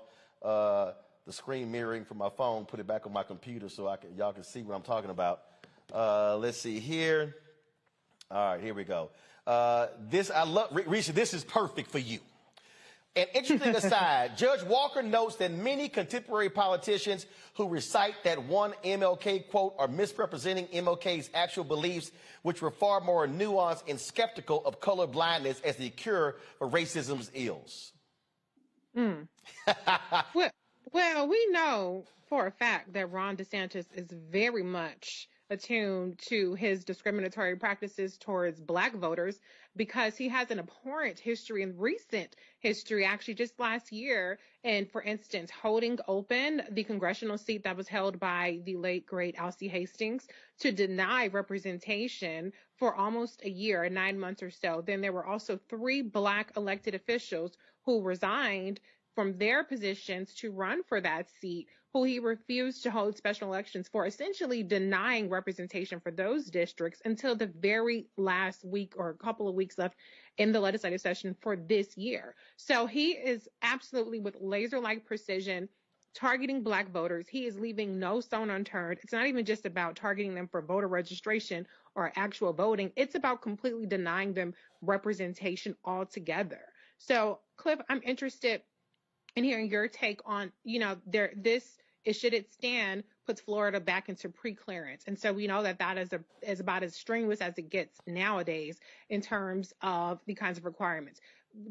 the screen mirroring from my phone, put it back on my computer so y'all can see what I'm talking about. Let's see here. All right, here we go. This I love, Risha. This is perfect for you. An interesting aside, Judge Walker notes that many contemporary politicians who recite that one MLK quote are misrepresenting MLK's actual beliefs, which were far more nuanced and skeptical of color blindness as the cure for racism's ills. Well, we know for a fact that Ron DeSantis is very much attuned to his discriminatory practices towards black voters because he has an abhorrent history in recent history, actually just last year. And for instance, holding open the congressional seat that was held by the late, great Alcee Hastings to deny representation for almost a year, 9 months or so. Then there were also 3 black elected officials who resigned from their positions to run for that seat, who he refused to hold special elections for, essentially denying representation for those districts until the very last week or a couple of weeks left in the legislative session for this year. So he is absolutely, with laser-like precision, targeting black voters. He is leaving no stone unturned. It's not even just about targeting them for voter registration or actual voting. It's about completely denying them representation altogether. So, Cliff, I'm interested in hearing your take on, should it stand, puts Florida back into pre-clearance. And so we know that is about as strenuous as it gets nowadays in terms of the kinds of requirements.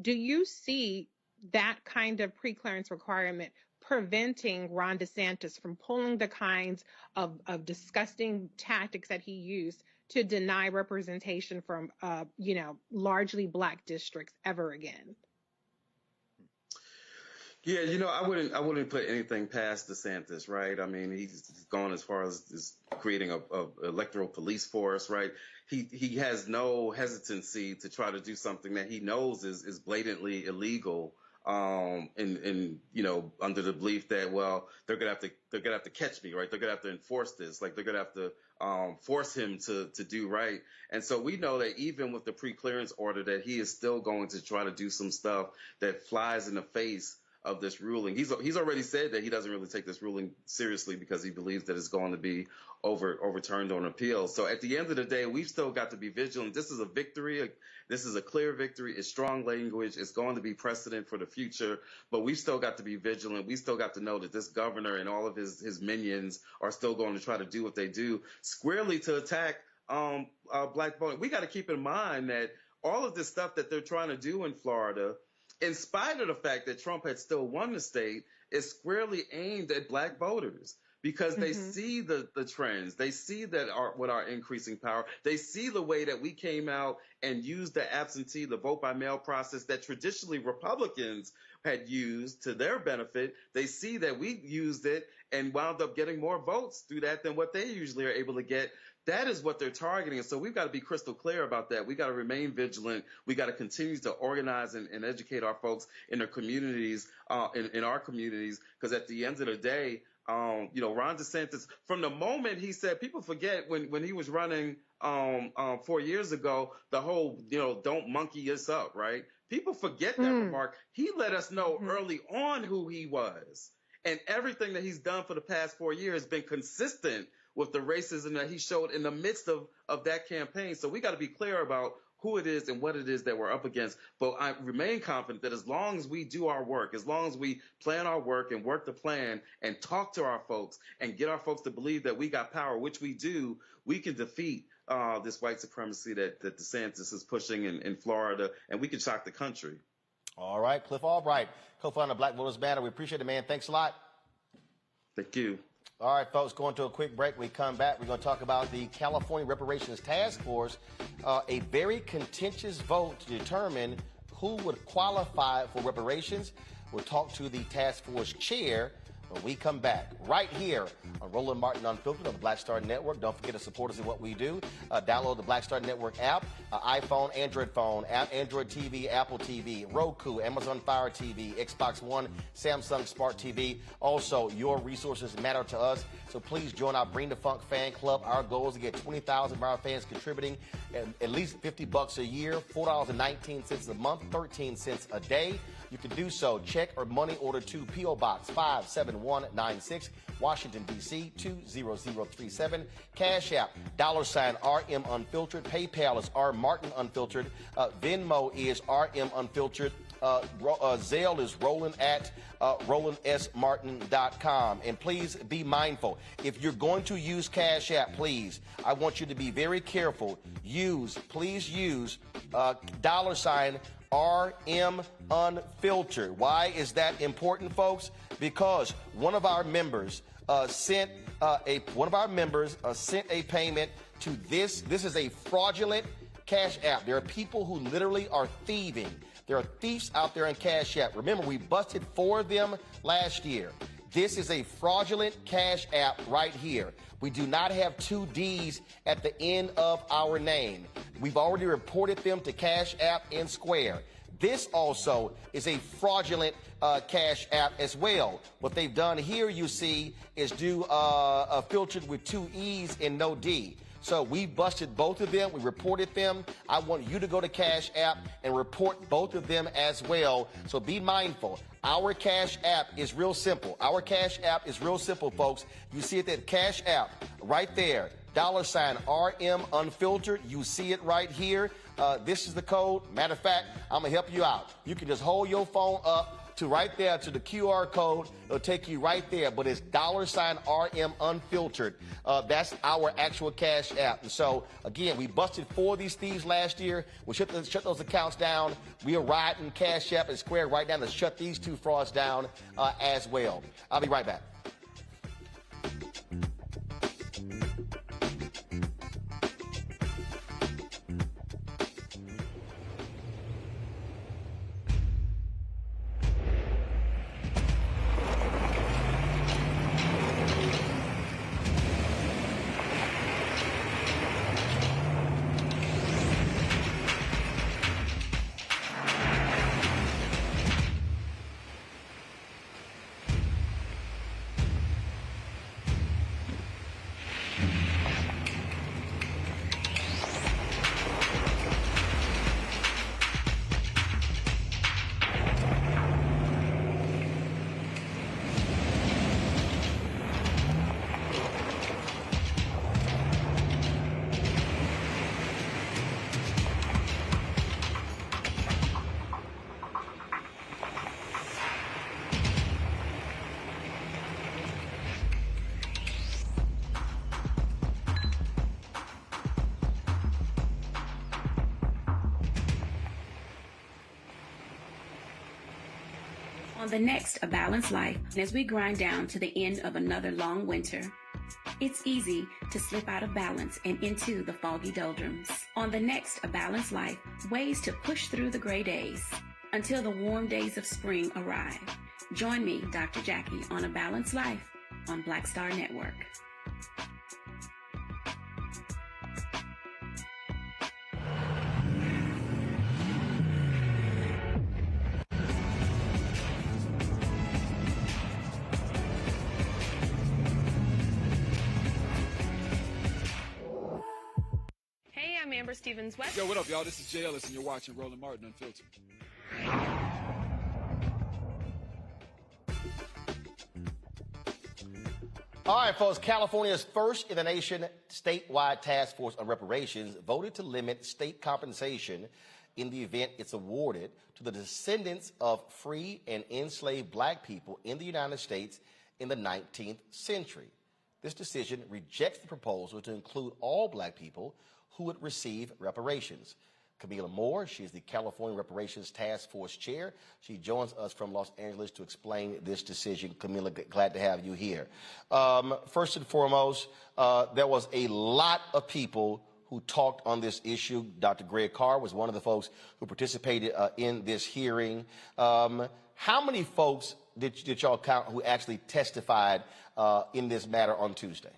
Do you see that kind of pre-clearance requirement preventing Ron DeSantis from pulling the kinds of disgusting tactics that he used to deny representation from, largely black districts ever again? Yeah, I wouldn't put anything past DeSantis, right? I mean, he's gone as far as creating a electoral police force, right? He has no hesitancy to try to do something that he knows is blatantly illegal, and under the belief that, well, they're gonna have to catch me, right? They're gonna have to enforce this, like they're gonna have to force him to do right. And so we know that even with the pre-clearance order, that he is still going to try to do some stuff that flies in the face of this ruling. He's already said that he doesn't really take this ruling seriously because he believes that it's going to be overturned on appeal. So at the end of the day, we've still got to be vigilant. This is a victory. This is a clear victory. It's strong language. It's going to be precedent for the future, but we've still got to be vigilant. We still got to know that this governor and all of his minions are still going to try to do what they do squarely to attack black voting. We got to keep in mind that all of this stuff that they're trying to do in Florida, in spite of the fact that Trump had still won the state, is squarely aimed at black voters because they see the trends. They see that with our increasing power. They see the way that we came out and used the vote by mail process that traditionally Republicans had used to their benefit. They see that we used it and wound up getting more votes through that than what they usually are able to get. That is what they're targeting. And so we've got to be crystal clear about that. We got to remain vigilant. We got to continue to organize and educate our folks in their communities, in our communities, because at the end of the day, Ron DeSantis, from the moment he said, people forget when he was running 4 years ago, the whole, don't monkey us up, right? People forget that remark. He let us know early on who he was. And everything that he's done for the past 4 years has been consistent with the racism that he showed in the midst of that campaign. So we got to be clear about who it is and what it is that we're up against. But I remain confident that as long as we do our work, as long as we plan our work and work the plan and talk to our folks and get our folks to believe that we got power, which we do, we can defeat this white supremacy that DeSantis is pushing in Florida, and we can shock the country. All right, Cliff Albright, co-founder of Black Voters Matter. We appreciate it, man. Thanks a lot. Thank you. All right, folks, going to a quick break. When we come back, we're going to talk about the California Reparations Task Force, a very contentious vote to determine who would qualify for reparations. We'll talk to the task force chair when we come back right here on Roland Martin Unfiltered on the Black Star Network. Don't forget to support us in what we do. Download the Black Star Network app, iPhone, Android phone, Android TV, Apple TV, Roku, Amazon Fire TV, Xbox One, Samsung Smart TV. Also, your resources matter to us, so please join our Bring the Funk fan club. Our goal is to get 20,000 of our fans contributing at least $50 a year, $4.19 a month, 13 cents a day. You can do so. Check or money order to P.O. Box 571. 0196, Washington, D.C. 20037. Cash App, $RM Unfiltered. PayPal is R Martin Unfiltered. Venmo is RM Unfiltered. Zelle is Roland at RolandSMartin.com. And please be mindful. If you're going to use Cash App, please, I want you to be very careful. Please use $RM Unfiltered. Why is that important, folks? Because one of our members sent a payment to this. This is a fraudulent Cash App. There are people who literally are thieving. There are thieves out there in Cash App. Remember, we busted 4 of them last year. This is a fraudulent Cash App right here. We do not have 2 D's at the end of our name. We've already reported them to Cash App and Square. This also is a fraudulent Cash App as well. What they've done here, you see, is do filtered with 2 E's and no D. So we busted both of them. We reported them. I want you to go to Cash App and report both of them as well. So be mindful. Our Cash App is real simple. Our Cash App is real simple, folks. You see it at Cash App right there. $RM Unfiltered. You see it right here. This is the code. Matter of fact, I'm going to help you out. You can just hold your phone up to right there to the QR code. It'll take you right there, but it's $RM Unfiltered. That's our actual Cash App. And so, again, we busted 4 of these thieves last year. We shut those accounts down. We are riding Cash App and Square right now to shut these 2 frauds down as well. I'll be right back. On the next A Balanced Life, as we grind down to the end of another long winter, it's easy to slip out of balance and into the foggy doldrums. On the next A Balanced Life, ways to push through the gray days until the warm days of spring arrive. Join me, Dr. Jackie, on A Balanced Life on Black Star Network. I'm Amber Stevens-West. Yo, what up, y'all? This is Jay Ellis, and you're watching Roland Martin Unfiltered. All right, folks. California's first in the nation statewide task force on reparations voted to limit state compensation in the event it's awarded to the descendants of free and enslaved black people in the United States in the 19th century. This decision rejects the proposal to include all black people who would receive reparations. Camila Moore, she is the California Reparations Task Force Chair. She joins us from Los Angeles to explain this decision. Camila, glad to have you here. First and foremost, there was a lot of people who talked on this issue. Dr. Greg Carr was one of the folks who participated in this hearing. How many folks did y'all count who actually testified in this matter on Tuesday?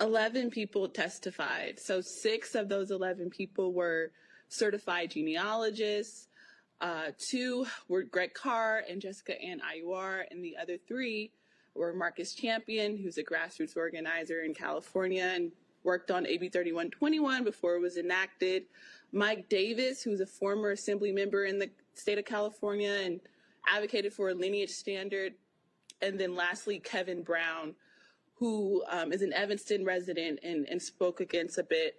11 people testified. So 6 of those 11 people were certified genealogists. 2 were Greg Carr and Jessica Ann Ayuar, and the other 3 were Marcus Champion, who's a grassroots organizer in California and worked on AB 3121 before it was enacted. Mike Davis, who's a former assembly member in the state of California and advocated for a lineage standard. and then lastly, Kevin Brown, who is an Evanston resident and spoke against a bit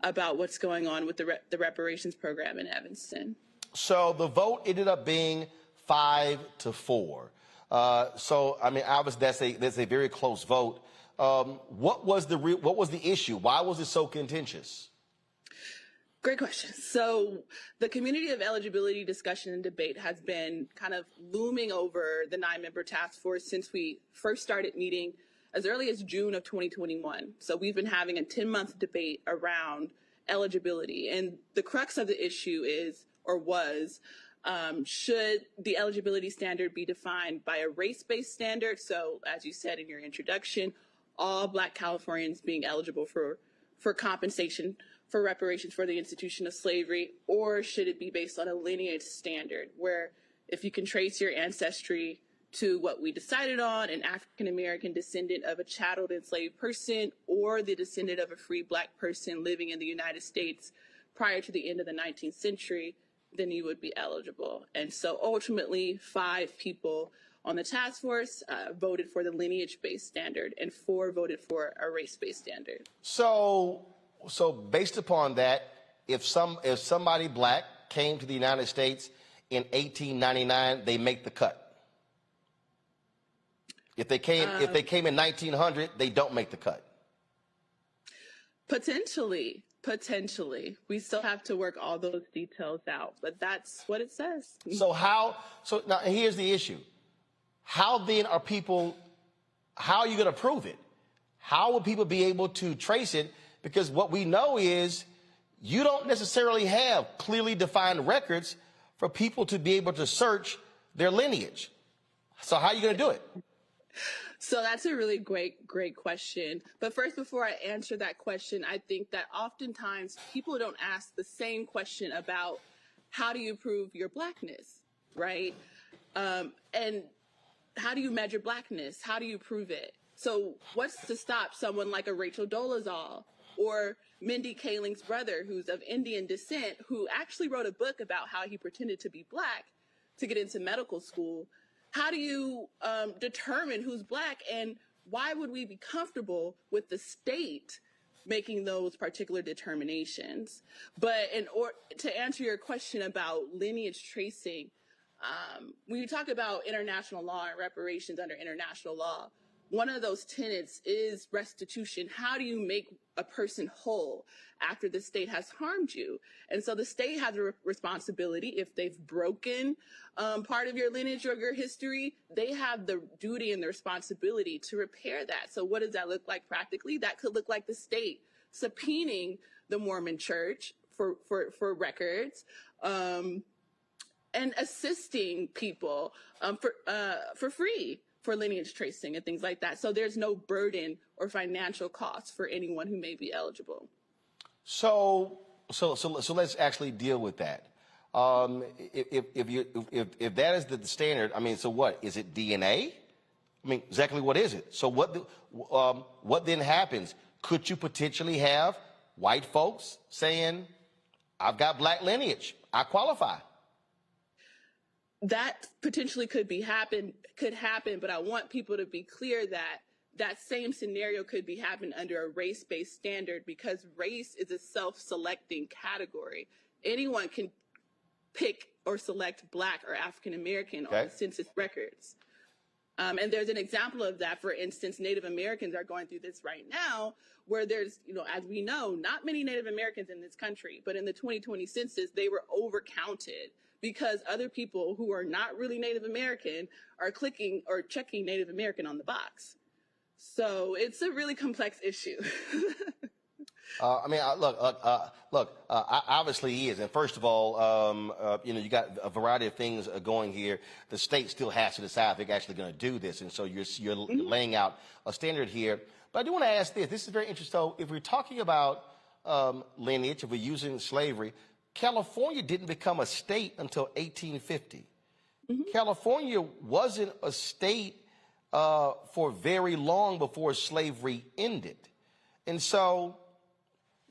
about what's going on with the reparations program in Evanston. So the vote ended up being 5-4. So I mean, obviously that's a very close vote. What was the issue? Why was it so contentious? Great question. So the community of eligibility discussion and debate has been kind of looming over the 9-member task force since we first started meeting as early as June of 2021. So we've been having a 10-month debate around eligibility. And the crux of the issue is, or was, should the eligibility standard be defined by a race-based standard? So as you said in your introduction, all Black Californians being eligible for compensation for reparations for the institution of slavery, or should it be based on a lineage standard where if you can trace your ancestry to what we decided on, an African-American descendant of a chatteled enslaved person or the descendant of a free Black person living in the United States prior to the end of the 19th century, then you would be eligible. And so ultimately 5 people on the task force voted for the lineage-based standard and 4 voted for a race-based standard. So based upon that, if somebody Black came to the United States in 1899, they make the cut. If they came in 1900, they don't make the cut. Potentially. We still have to work all those details out, but that's what it says. So now here's the issue. How then how are you going to prove it? How will people be able to trace it? Because what we know is you don't necessarily have clearly defined records for people to be able to search their lineage. So how are you going to do it? So that's a really great question. But first, before I answer that question, I think that oftentimes people don't ask the same question about how do you prove your Blackness, right? And how do you measure Blackness? How do you prove it? So what's to stop someone like a Rachel Dolezal or Mindy Kaling's brother, who's of Indian descent, who actually wrote a book about how he pretended to be Black to get into medical school? How do you determine who's Black, and why would we be comfortable with the state making those particular determinations? But to answer your question about lineage tracing, when you talk about international law and reparations under international law, one of those tenets is restitution. How do you make a person whole after the state has harmed you? And so the state has a responsibility. If they've broken part of your lineage or your history, they have the duty and the responsibility to repair that. So what does that look like practically? That could look like the state subpoenaing the Mormon Church for records, and assisting people for free for lineage tracing and things like that. So there's no burden or financial cost for anyone who may be eligible. So let's actually deal with that. If that is the standard, I mean, so what is it? DNA? I mean, exactly what is it? So what then happens? Could you potentially have white folks saying, "I've got Black lineage, I qualify"? That potentially could happen, but I want people to be clear that that same scenario could be happening under a race-based standard, because race is a self-selecting category. Anyone can pick or select Black or African American on the census records. And there's an example of that. For instance, Native Americans are going through this right now, where there's, as we know, not many Native Americans in this country, but in the 2020 census, they were overcounted because other people who are not really Native American are clicking or checking Native American on the box. So it's a really complex issue. Obviously he is. And first of all, you got a variety of things going here. The state still has to decide if they're actually going to do this. And so you're laying out a standard here. But I do want to ask this. This is very interesting. So if we're talking about lineage, if we're using slavery, California didn't become a state until 1850. California wasn't a state for very long before slavery ended. And so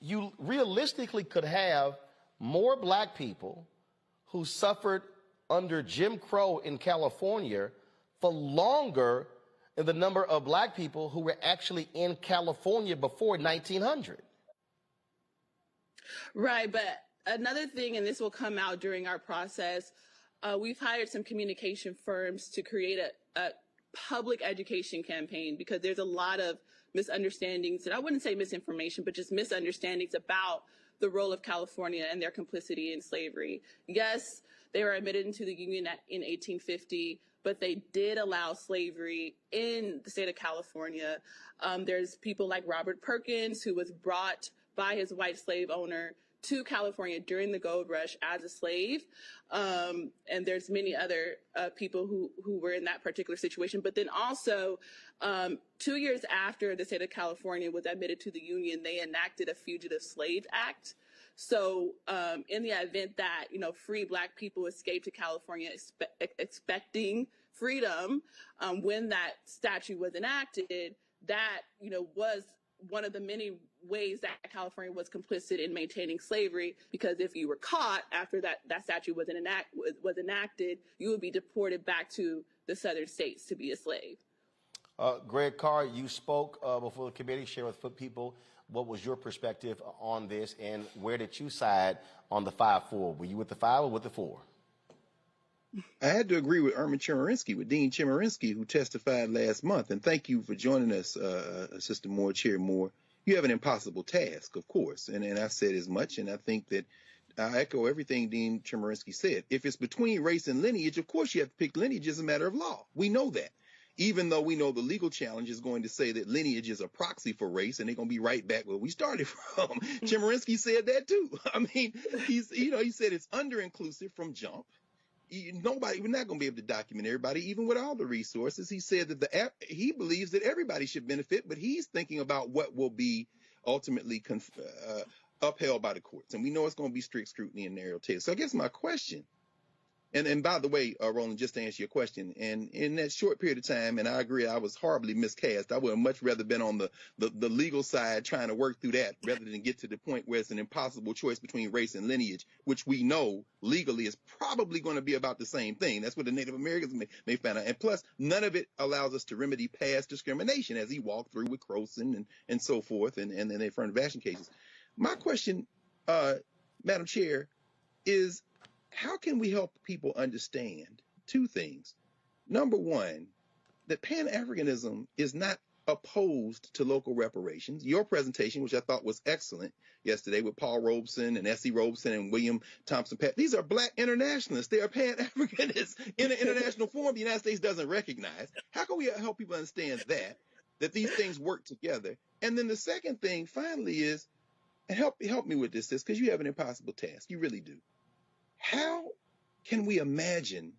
you realistically could have more Black people who suffered under Jim Crow in California for longer than the number of black people who were actually in California before 1900. Right, but another thing, and this will come out during our process, we've hired some communication firms to create a public education campaign, because there's a lot of misunderstandings, and I wouldn't say misinformation, but just misunderstandings about the role of California and their complicity in slavery. Yes, they were admitted into the Union in 1850, but they did allow slavery in the state of California. There's people like Robert Perkins, who was brought by his white slave owner to California during the gold rush as a slave. And there's many other people who were in that particular situation. But then also, 2 years after the state of California was admitted to the Union, they enacted a Fugitive Slave Act. So in the event that, free black people escaped to California expecting freedom, when that statute was enacted, that, was one of the many ways that California was complicit in maintaining slavery, because if you were caught after that statute was enacted, you would be deported back to the southern states to be a slave. Greg Carr, you spoke before the committee. Share with people what was your perspective on this, and where did you side on the 5-4? Were you with the 5 or with the 4? I had to agree with with Dean Chemerinsky, who testified last month. And thank you for joining us, Sister Moore, Chair Moore. You have an impossible task, of course. And I said as much, and I think that I echo everything Dean Chemerinsky said. If it's between race and lineage, of course you have to pick lineage as a matter of law. We know that. Even though we know the legal challenge is going to say that lineage is a proxy for race, and they're going to be right back where we started from. Chemerinsky said that too. I mean, he said it's under-inclusive from jump. We're not going to be able to document everybody, even with all the resources. He said that he believes that everybody should benefit, but he's thinking about what will be ultimately upheld by the courts. And we know it's going to be strict scrutiny and narrow tail. So I guess my question, and by the way, Roland, just to answer your question, and in that short period of time, and I agree, I was horribly miscast. I would have much rather been on the legal side trying to work through that, rather than get to the point where it's an impossible choice between race and lineage, which we know legally is probably going to be about the same thing. That's what the Native Americans may find out. And plus, none of it allows us to remedy past discrimination, as he walked through with Croson and so forth, and the affirmative action cases. My question, Madam Chair, is how can we help people understand two things? Number one, that Pan-Africanism is not opposed to local reparations. Your presentation, which I thought was excellent yesterday with Paul Robeson and S.E. Robeson and William Thompson, these are black internationalists. They are Pan-Africanists in an international forum the United States doesn't recognize. How can we help people understand that these things work together? And then the second thing, finally, is, and help me with this, because you have an impossible task. You really do. How can we imagine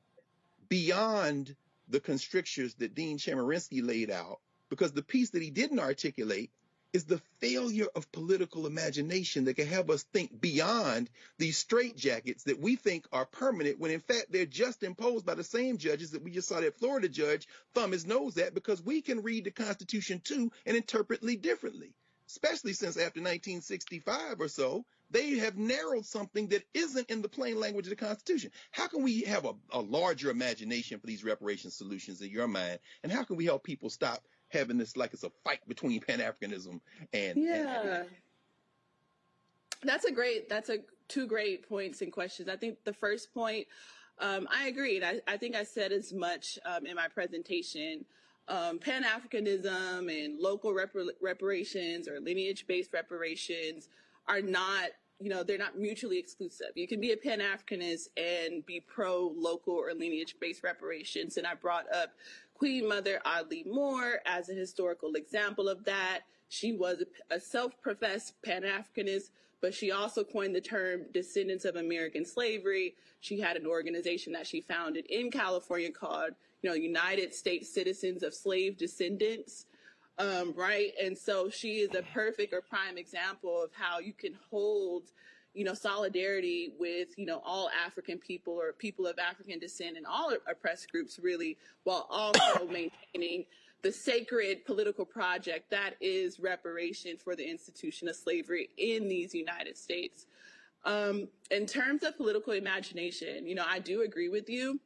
beyond the constrictures that Dean Chemerinsky laid out? Because the piece that he didn't articulate is the failure of political imagination that can help us think beyond these straitjackets that we think are permanent, when in fact they're just imposed by the same judges that we just saw that Florida judge thumb his nose at, because we can read the Constitution too and interpret it differently, especially since after 1965 or so, they have narrowed something that isn't in the plain language of the Constitution. How can we have a larger imagination for these reparation solutions in your mind? And how can we help people stop having this like it's a fight between Pan-Africanism and That's two great points and questions. I think the first point, I agreed. I think I said as much in my presentation. Pan-Africanism and local reparations or lineage-based reparations are not, they're not mutually exclusive. You can be a Pan-Africanist and be pro-local or lineage-based reparations. And I brought up Queen Mother Audley Moore as a historical example of that. She was a self-professed Pan-Africanist, but she also coined the term descendants of American slavery. She had an organization that she founded in California called, United States Citizens of Slave Descendants. Right. And so she is a perfect or prime example of how you can hold, solidarity with, all African people or people of African descent and all oppressed groups, really, while also maintaining the sacred political project that is reparation for the institution of slavery in these United States. In terms of political imagination, I do agree with you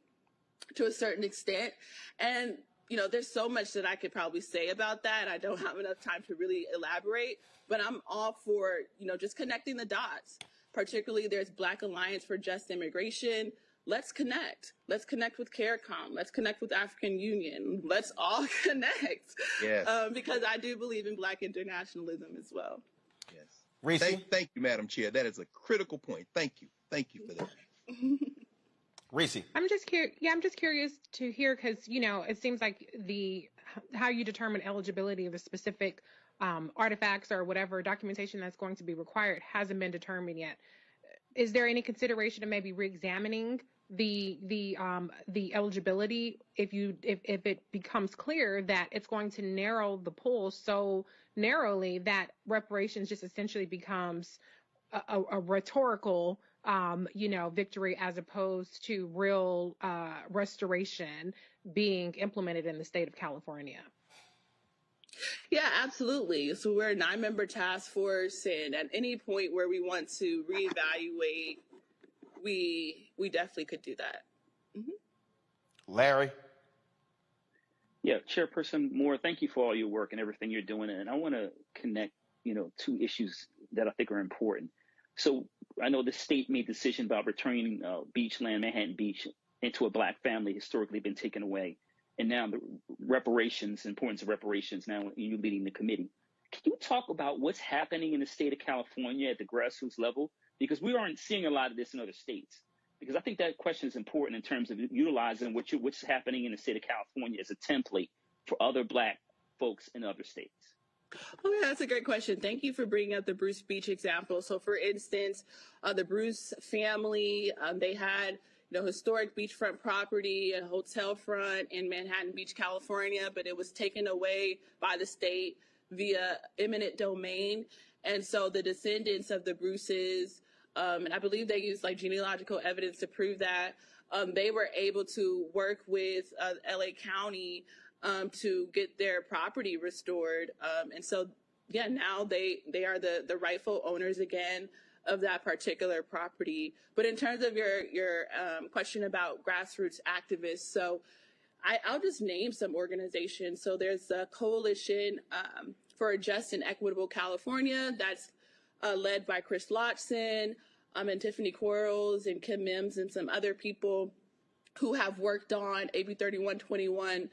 to a certain extent. And, there's so much that I could probably say about that. I don't have enough time to really elaborate, but I'm all for, just connecting the dots. Particularly, there's Black Alliance for Just Immigration. Let's connect. Let's connect with CARICOM. Let's connect with African Union. Let's all connect. Yes. Because I do believe in Black internationalism as well. Yes. Reese? Thank you, Madam Chair. That is a critical point. Thank you. Thank you for that. Reese? I'm just curious to hear, because, it seems like how you determine eligibility of a specific artifacts or whatever documentation that's going to be required hasn't been determined yet. Is there any consideration of maybe reexamining the eligibility if it becomes clear that it's going to narrow the pool so narrowly that reparations just essentially becomes a rhetorical victory as opposed to real restoration being implemented in the state of California? Yeah, absolutely. So we're a 9-member task force, and at any point where we want to reevaluate, we definitely could do that. Mm-hmm. Larry? Yeah, Chairperson Moore, thank you for all your work and everything you're doing. And I want to connect, two issues that I think are important. So I know the state made a decision about returning Beachland, Manhattan Beach, into a Black family, historically been taken away. And now the reparations, importance of reparations, now you leading the committee. Can you talk about what's happening in the state of California at the grassroots level? Because we aren't seeing a lot of this in other states. Because I think that question is important in terms of utilizing what's happening in the state of California as a template for other Black folks in other states. Oh, yeah, that's a great question. Thank you for bringing up the Bruce Beach example. So, for instance, the Bruce family, they had historic beachfront property, a hotel front in Manhattan Beach, California, but it was taken away by the state via eminent domain. And so the descendants of the Bruces, and I believe they used genealogical evidence to prove that, they were able to work with LA County to get their property restored. And so, now they are the rightful owners again of that particular property. But in terms of your question about grassroots activists, so I'll just name some organizations. So there's a Coalition for a Just and Equitable California that's led by Chris Lotson and Tiffany Quarles and Kim Mims and some other people who have worked on AB 3121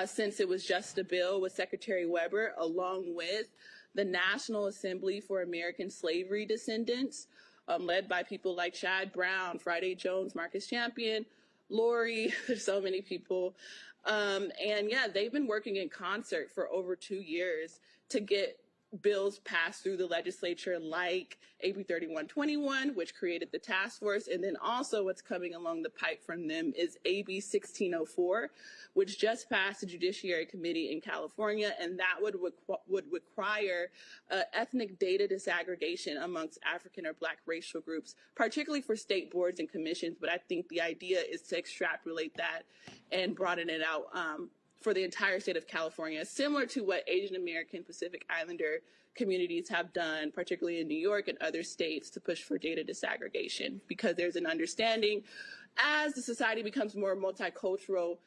since it was just a bill with Secretary Weber, along with the National Assembly for American Slavery Descendants, led by people like Chad Brown, Friday Jones, Marcus Champion, Lori, there's so many people. They've been working in concert for over 2 years to get bills passed through the legislature like AB 3121, which created the task force. And then also what's coming along the pipe from them is AB 1604, which just passed the Judiciary Committee in California. And that would require ethnic data disaggregation amongst African or Black racial groups, particularly for state boards and commissions. But I think the idea is to extrapolate that and broaden it out for the entire state of California, similar to what Asian American Pacific Islander communities have done, particularly in New York and other states, to push for data disaggregation, because there's an understanding as the society becomes more multicultural,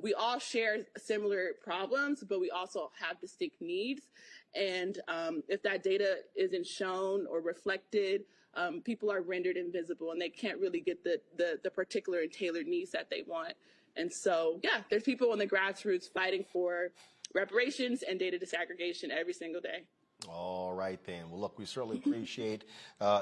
we all share similar problems, but we also have distinct needs. And if that data isn't shown or reflected, people are rendered invisible and they can't really get the particular and tailored needs that they want. And so, there's people on the grassroots fighting for reparations and data disaggregation every single day. All right, then. Well, look, we certainly appreciate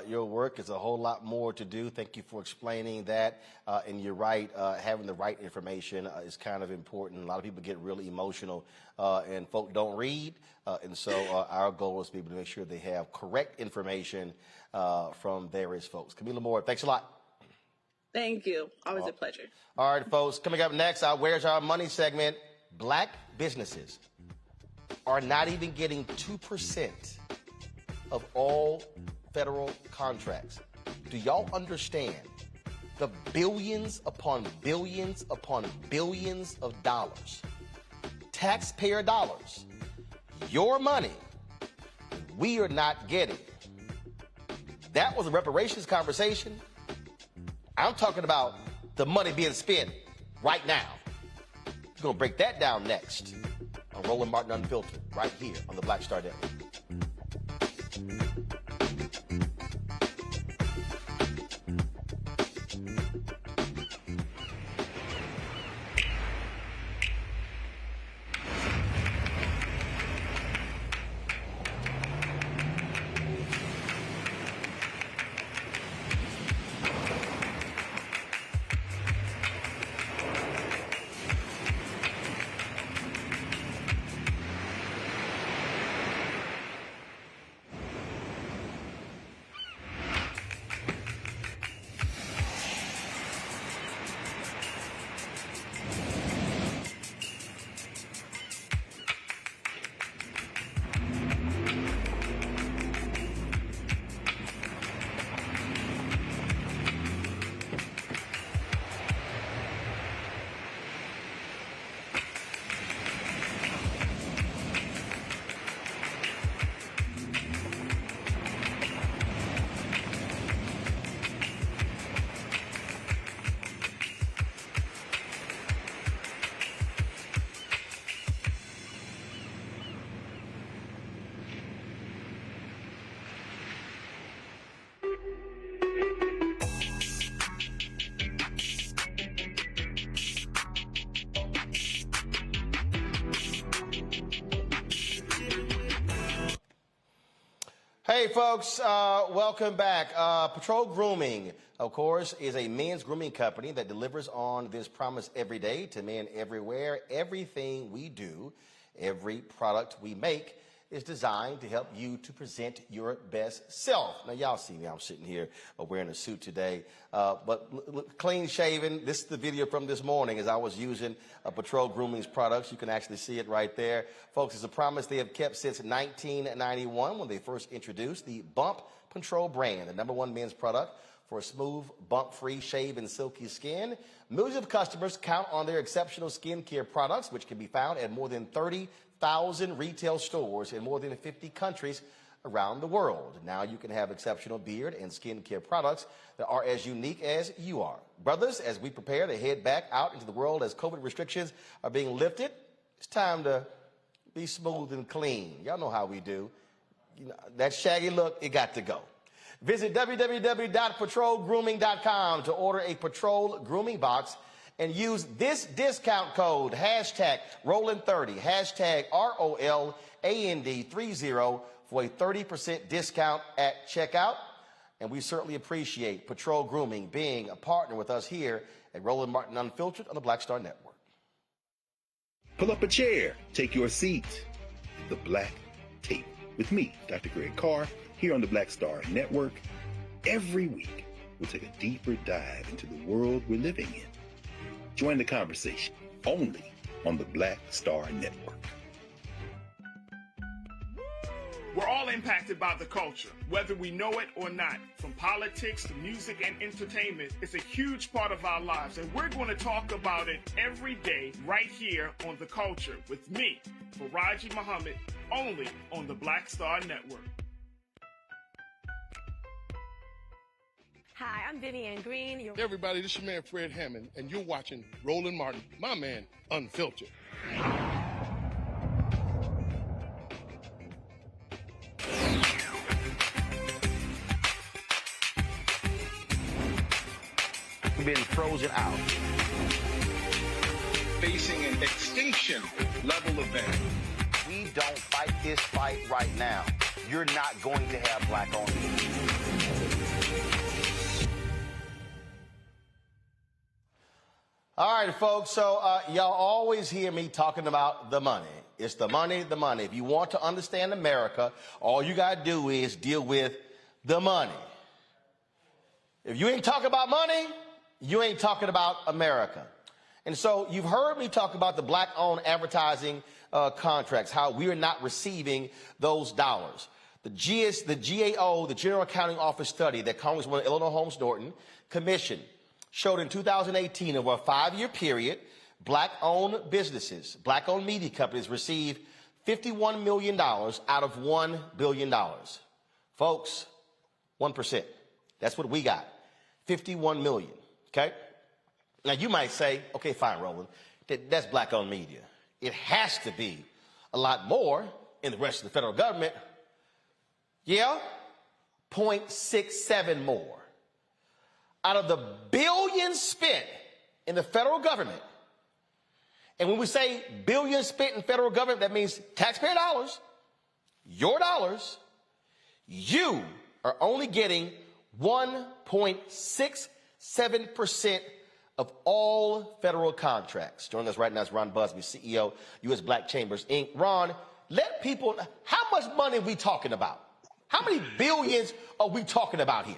your work. There's a whole lot more to do. Thank you for explaining that. And you're right, having the right information is kind of important. A lot of people get really emotional and folk don't read. And so our goal is to be able to make sure they have correct information from various folks. Camila Moore, thanks a lot. Thank you. Always a pleasure. All right, folks. Coming up next, our Where's Our Money segment. Black businesses are not even getting 2% of all federal contracts. Do y'all understand the billions upon billions upon billions of dollars, taxpayer dollars, your money, we are not getting? That was a reparations conversation. I'm talking about the money being spent right now. We're going to break that down next on Roland Martin Unfiltered, right here on the Black Star Network. Hey, folks, welcome back. Patrol Grooming, of course, is a men's grooming company that delivers on this promise every day to men everywhere. Everything we do, every product we make is designed to help you to present your best self. Now, y'all see me. I'm sitting here wearing a suit today, but clean shaven. This is the video from this morning as I was using Patrol Grooming's products. You can actually see it right there. Folks, it's a promise they have kept since 1991 when they first introduced the Bump Control brand, the #1 men's product for a smooth, bump-free, shave, and silky skin. Millions of customers count on their exceptional skincare products, which can be found at more than 30,000 retail stores in more than 50 countries around the world. Now you can have exceptional beard and skincare products that are as unique as you are. Brothers, as we prepare to head back out into the world as COVID restrictions are being lifted, it's time to be smooth and clean. Y'all know how we do. You know, that shaggy look, it got to go. Visit www.patrolgrooming.com to order a Patrol Grooming box and use this discount code, #Roland30, #ROLAND30 for a 30% discount at checkout. And we certainly appreciate Patrol Grooming being a partner with us here at Roland Martin Unfiltered on the Black Star Network. Pull up a chair, take your seat. The Black Tape with me, Dr. Greg Carr, here on the Black Star Network. Every week, we'll take a deeper dive into the world we're living in. Join the conversation only on the Black Star Network. We're all impacted by the culture, whether we know it or not. From politics to music and entertainment, it's a huge part of our lives, and we're going to talk about it every day right here on The Culture with me, Faraji Muhammad, only on the Black Star Network. Hi, I'm Vivian Green. Hey everybody, this is your man Fred Hammond, and you're watching Roland Martin, my man, Unfiltered. We've been frozen out. Facing an extinction level event. We don't fight this fight right now. You're not going to have black-owned businesses. All right, folks, so y'all always hear me talking about the money. It's the money, the money. If you want to understand America, all you got to do is deal with the money. If you ain't talking about money, you ain't talking about America. And so you've heard me talk about the black-owned advertising contracts, how we are not receiving those dollars. The GAO, the General Accounting Office study that Congresswoman Eleanor Holmes Norton commissioned showed in 2018, over a 5-year period, black-owned businesses, black-owned media companies received $51 million out of $1 billion. Folks, 1%. That's what we got, $51 million, okay? Now, you might say, okay, fine, Roland, that's black-owned media. It has to be a lot more in the rest of the federal government. Yeah, 0.67 more. Out of the billions spent in the federal government, and when we say billions spent in federal government, that means taxpayer dollars, your dollars, you are only getting 1.67% of all federal contracts. Joining us right now is Ron Busby, CEO, U.S. Black Chambers, Inc. Ron, let people know, how much money are we talking about? How many billions are we talking about here?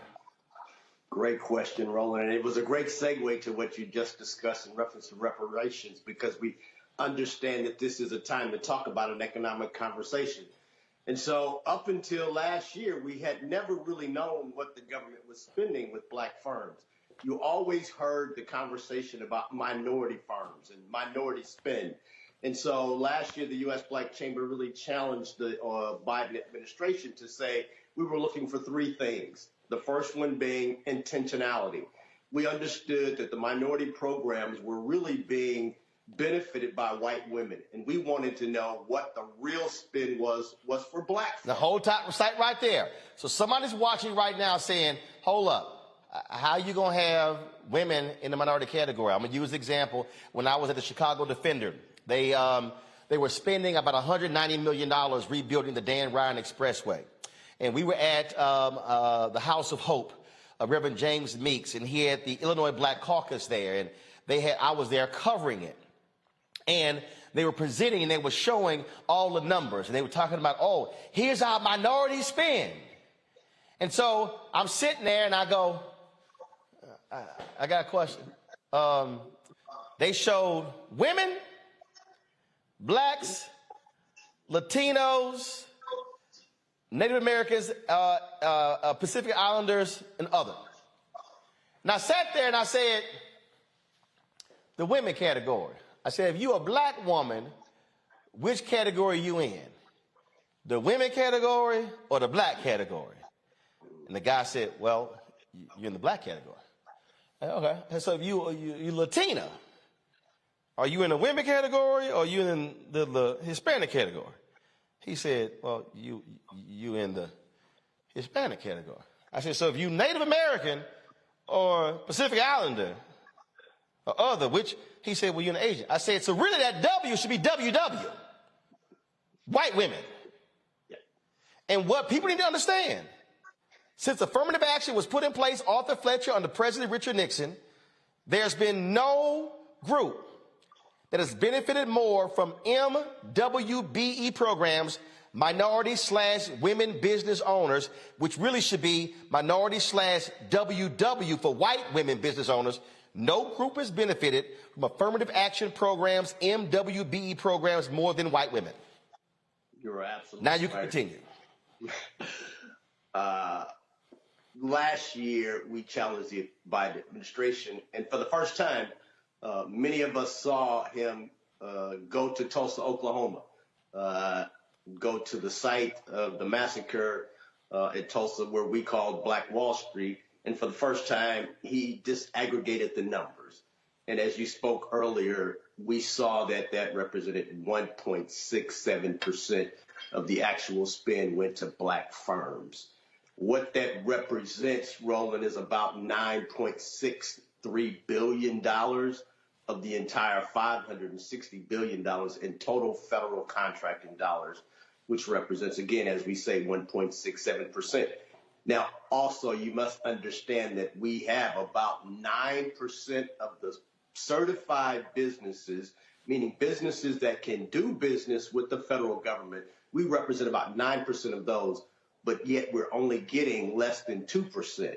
Great question, Roland. And it was a great segue to what you just discussed in reference to reparations, because we understand that this is a time to talk about an economic conversation. And so up until last year, we had never really known what the government was spending with black firms. You always heard the conversation about minority firms and minority spend. And so last year, the U.S. Black Chamber really challenged the Biden administration to say we were looking for three things. The first one being intentionality. We understood that the minority programs were really being benefited by white women, and we wanted to know what the real spin was for black. The whole site right there. So somebody's watching right now saying, hold up. How are you going to have women in the minority category? I'm going to use an example. When I was at the Chicago Defender, they were spending about $190 million rebuilding the Dan Ryan Expressway. And we were at the House of Hope, Reverend James Meeks, and he had the Illinois Black Caucus there. And I was there covering it. And they were presenting and they were showing all the numbers. And they were talking about, oh, here's how minorities spend. And so I'm sitting there and I go, I got a question. They showed women, blacks, Latinos, Native Americans, Pacific Islanders, and other. And I sat there and I said, the women category. I said, if you're a black woman, which category are you in? The women category or the black category? And the guy said, well, you're in the black category. Okay. And so if you're Latina, are you in the women category or are you in the Hispanic category? He said, well, you in the Hispanic category. I said, so if you Native American or Pacific Islander or other, which he said, well, you're an Asian. I said, so really that W should be WW. White women. Yeah. And what people need to understand, since affirmative action was put in place, Arthur Fletcher under President Richard Nixon, there's been no group that has benefited more from MWBE programs, minority/women business owners, which really should be minority/WW for white women business owners. No group has benefited from affirmative action programs, MWBE programs, more than white women. You're absolutely Now you can continue. Last year, we challenged the Biden administration, and for the first time, many of us saw him go to Tulsa, Oklahoma, go to the site of the massacre at Tulsa, where we called Black Wall Street. And for the first time, he disaggregated the numbers. And as you spoke earlier, we saw that that represented 1.67% of the actual spend went to black firms. What that represents, Roland, is about $9.63 billion of the entire $560 billion in total federal contracting dollars, which represents, again, as we say, 1.67%. Now, also, you must understand that we have about 9% of the certified businesses, meaning businesses that can do business with the federal government. We represent about 9% of those, but yet we're only getting less than 2%.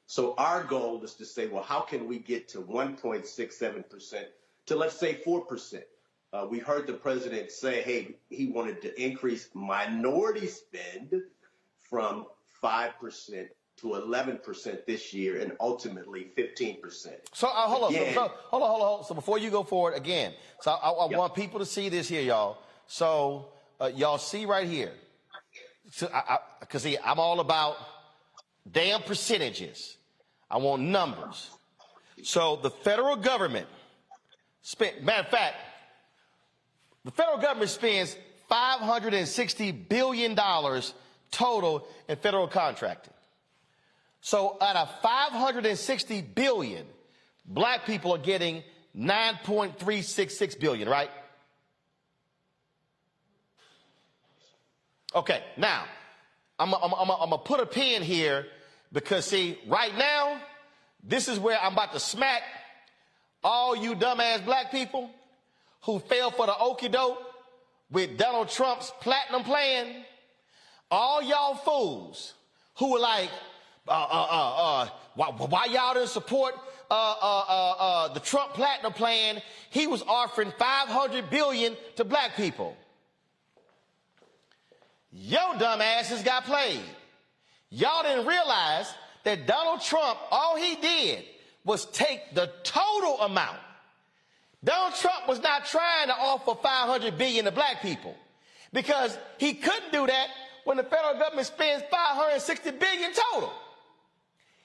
So our goal is to say, well, how can we get to 1.67% to, let's say, 4%? We heard the president say, hey, he wanted to increase minority spend from 5% to 11% this year, and ultimately 15%. So hold on. Hold on. So before you go forward again, so I want people to see this here, y'all. So y'all see right here. So because I'm all about damn percentages. I want numbers. So the federal government matter of fact, the federal government spends $560 billion total in federal contracting. So out of $560 billion, black people are getting $9.366 billion, right? Okay, now, I'm gonna put a pin here because, see, right now, this is where I'm about to smack all you dumbass black people who fell for the okie doke with Donald Trump's platinum plan. All y'all fools who were like, why y'all didn't support the Trump platinum plan? He was offering $500 billion to black people. Yo dumb asses got played. Y'all didn't realize that Donald Trump, all he did was take the total amount. Donald Trump was not trying to offer $500 billion to black people because he couldn't do that when the federal government spends $560 billion total.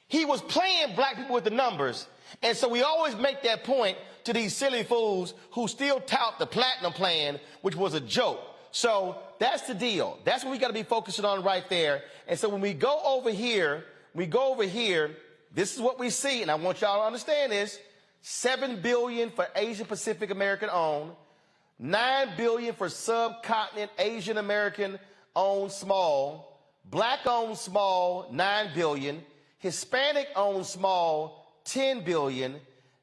He was playing black people with the numbers, and so we always make that point to these silly fools who still tout the platinum plan, which was a joke. So that's the deal. That's what we got to be focusing on right there. And so when we go over here, this is what we see, and I want y'all to understand this. $7 billion for Asian Pacific American owned, $9 billion for subcontinent Asian American owned small, black owned small, $9 billion, Hispanic owned small, $10 billion,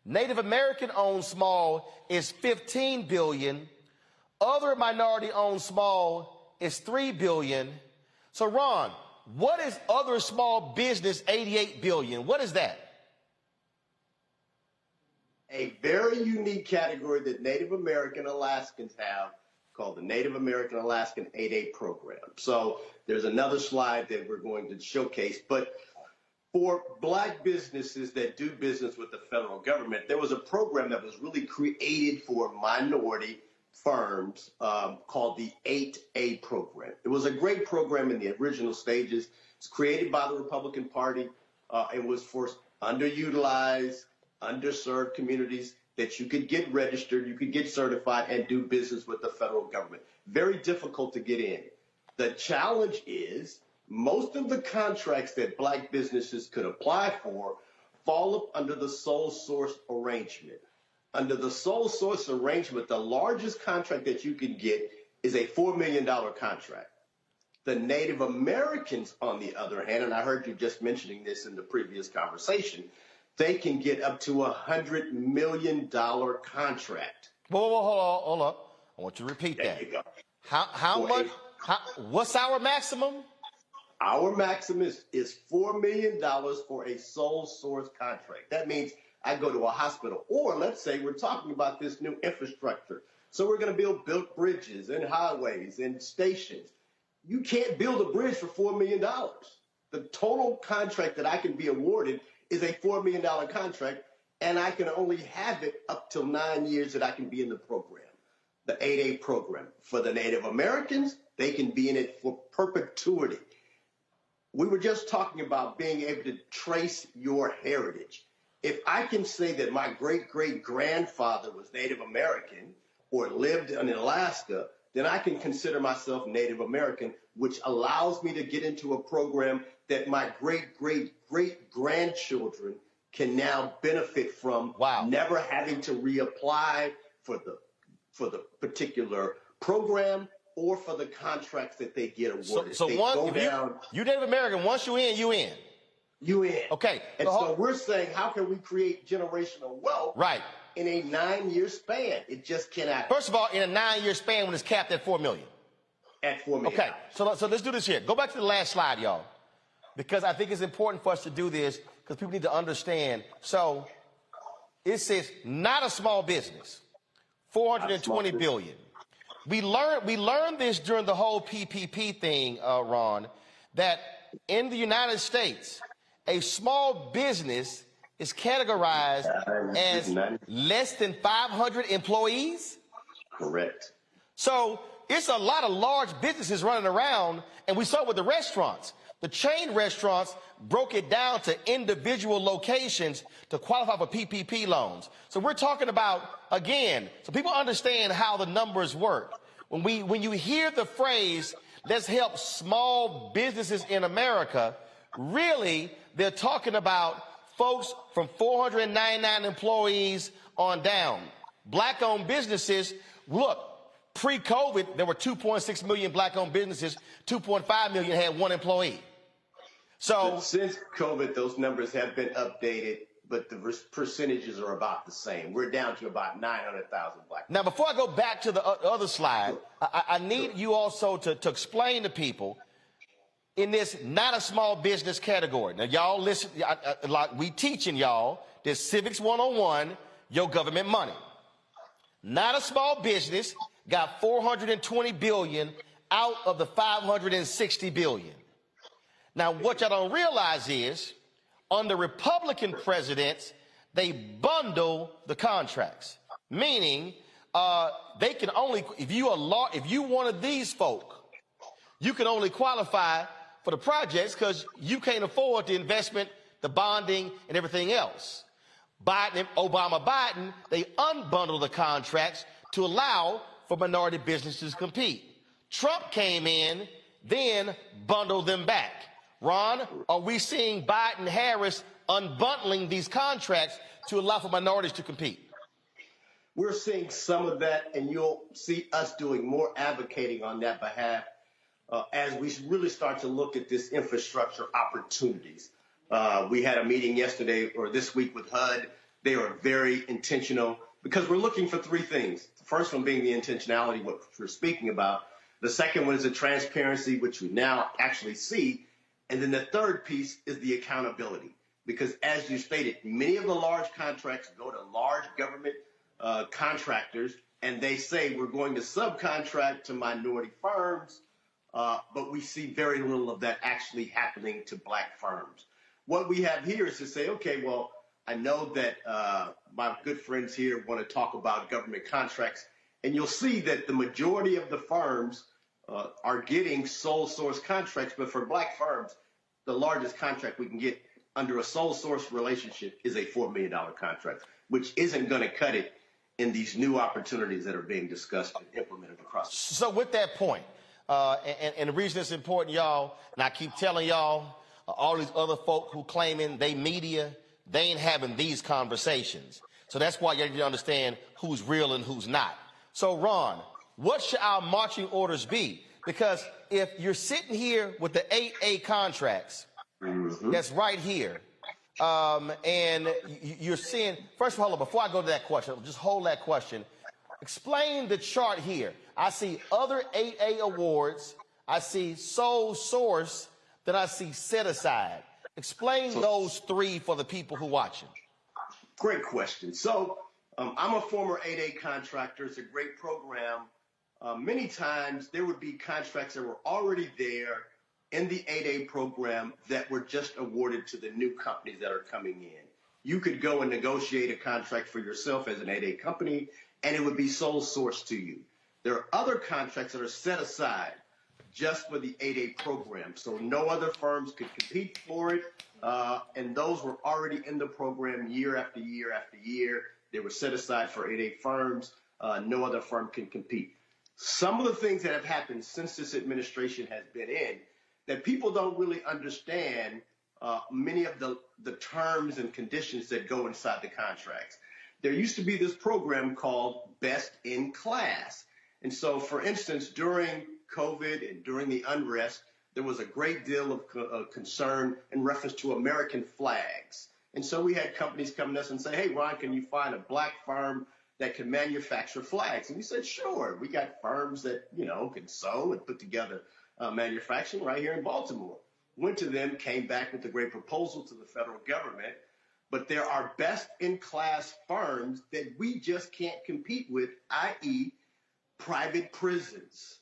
Native American owned small is $15 billion, other minority owned small is $3 billion. So Ron, what is other small business $88 billion? What is that? A very unique category that Native American Alaskans have called the Native American Alaskan 8A program. So there's another slide that we're going to showcase. But for black businesses that do business with the federal government, there was a program that was really created for minority firms called the 8A program. It was a great program in the original stages. It's created by the Republican Party. It was for underutilized, underserved communities that you could get registered, you could get certified, and do business with the federal government. Very difficult to get in. The challenge is most of the contracts that black businesses could apply for fall up under the sole source arrangement. Under the sole source arrangement, the largest contract that you can get is a $4 million contract. The Native Americans, on the other hand, and I heard you just mentioning this in the previous conversation, they can get up to $100 million contract. Whoa, hold up. I want you to repeat that. There you go. How much? What's our maximum? Our maximum is $4 million for a sole source contract. That means I go to a hospital, or let's say we're talking about this new infrastructure. So we're going to build bridges and highways and stations. You can't build a bridge for $4 million. The total contract that I can be awarded is a $4 million contract, and I can only have it up till 9 years that I can be in the program, the 8A program. For the Native Americans, they can be in it for perpetuity. We were just talking about being able to trace your heritage. If I can say that my great-great-grandfather was Native American or lived in Alaska, then I can consider myself Native American, which allows me to get into a program that my great-great-great-grandchildren can now benefit from. Wow. Never having to reapply for the particular program or for the contracts that they get awarded. So you Native American, once you in, you in. You in. Okay. And so we're saying, how can we create generational wealth? Right. In a 9-year span? It just cannot. First of all, in a 9-year span when it's capped at $4 million. At $4 million. Okay. So let's do this here. Go back to the last slide, y'all, because I think it's important for us to do this because people need to understand. So it says not a small business, $420 billion. We learned this during the whole PPP thing, Ron, that in the United States, a small business is categorized as less than 500 employees? Correct. So it's a lot of large businesses running around, and we saw it with the restaurants. The chain restaurants broke it down to individual locations to qualify for PPP loans. So we're talking about, again, so people understand how the numbers work. When you hear the phrase, let's help small businesses in America, really, they're talking about folks from 499 employees on down. Black-owned businesses, look, pre-COVID, there were 2.6 million black-owned businesses, 2.5 million had one employee. So since COVID, those numbers have been updated, but the percentages are about the same. We're down to about 900,000 black. Now, before I go back to the other slide, I need you also to explain to people in this not a small business category. Now, y'all listen, like we teaching y'all this Civics 101, your government money. Not a small business got $420 billion out of the $560 billion. Now, what y'all don't realize is, under Republican presidents, they bundle the contracts, meaning they can only, if you one of these folk, you can only qualify for the projects because you can't afford the investment, the bonding, and everything else. Obama-Biden, they unbundle the contracts to allow for minority businesses to compete. Trump came in, then bundled them back. Ron, are we seeing Biden-Harris unbundling these contracts to allow for minorities to compete? We're seeing some of that, and you'll see us doing more advocating on that behalf as we really start to look at this infrastructure opportunities. We had a meeting yesterday or this week with HUD. They are very intentional because we're looking for three things. The first one being the intentionality, what we're speaking about. The second one is the transparency, which we now actually see. And then the third piece is the accountability, because as you stated, many of the large contracts go to large government contractors, and they say we're going to subcontract to minority firms, but we see very little of that actually happening to black firms. What we have here is to say, okay, well, I know that my good friends here want to talk about government contracts, and you'll see that the majority of the firms are getting sole source contracts, but for black firms, the largest contract we can get under a sole source relationship is a $4 million contract, which isn't going to cut it in these new opportunities that are being discussed and implemented across. So with that point, and the reason it's important, y'all, and I keep telling y'all, all these other folk who claiming they media, they ain't having these conversations. So that's why you need to understand who's real and who's not. So Ron, what should our marching orders be? Because if you're sitting here with the 8A contracts, that's right here, and you're seeing, first of all, before I go to that question, just hold that question. Explain the chart here. I see other 8A awards, I see sole source, then I see set aside. Explain those three for the people who watching. Great question. So I'm a former 8A contractor. It's a great program. Many times there would be contracts that were already there in the 8A program that were just awarded to the new companies that are coming in. You could go and negotiate a contract for yourself as an 8A company, and it would be sole source to you. There are other contracts that are set aside just for the 8A program, so no other firms could compete for it, and those were already in the program year after year after year. They were set aside for 8A firms. No other firm can compete. Some of the things that have happened since this administration has been in that people don't really understand many of the terms and conditions that go inside the contracts. There used to be this program called Best in Class. And so, for instance, during COVID and during the unrest, there was a great deal of concern in reference to American flags. And so we had companies come to us and say, hey, Ron, can you find a black firm that can manufacture flags? And we said, sure. We got firms that, can sew and put together manufacturing right here in Baltimore. Went to them, came back with a great proposal to the federal government. But there are best-in-class firms that we just can't compete with, i.e., private prisons.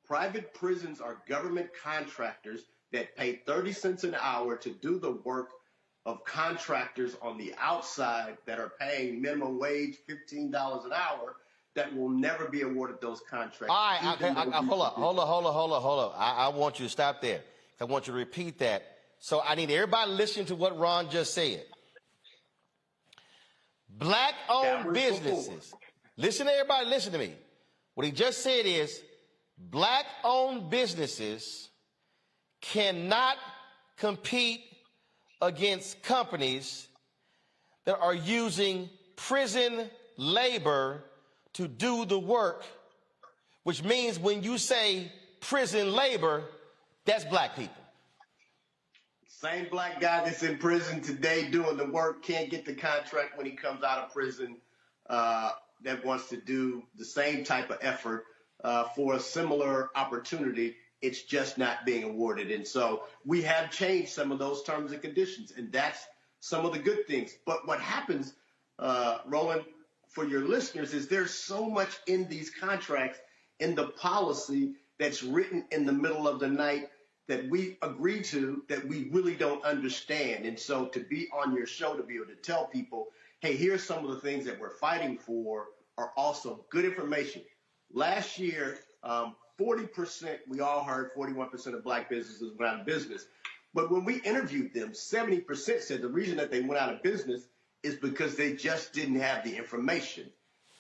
Private prisons are government contractors that pay 30 cents an hour to do the work of contractors on the outside that are paying minimum wage $15 an hour that will never be awarded those contracts. All right, hold up. I want you to stop there. I want you to repeat that. So I need everybody listening to what Ron just said. Black-owned businesses. Listen, everybody, listen to me. What he just said is black-owned businesses cannot compete against companies that are using prison labor to do the work, which means when you say prison labor, that's black people. Same black guy that's in prison today doing the work can't get the contract when he comes out of prison that wants to do the same type of effort for a similar opportunity. It's just not being awarded. And so we have changed some of those terms and conditions, and that's some of the good things. But what happens, Roland, for your listeners, is there's so much in these contracts, in the policy that's written in the middle of the night that we agree to that we really don't understand. And so to be on your show, to be able to tell people, hey, here's some of the things that we're fighting for are also good information. Last year, 40%, we all heard 41% of black businesses went out of business. But when we interviewed them, 70% said the reason that they went out of business is because they just didn't have the information.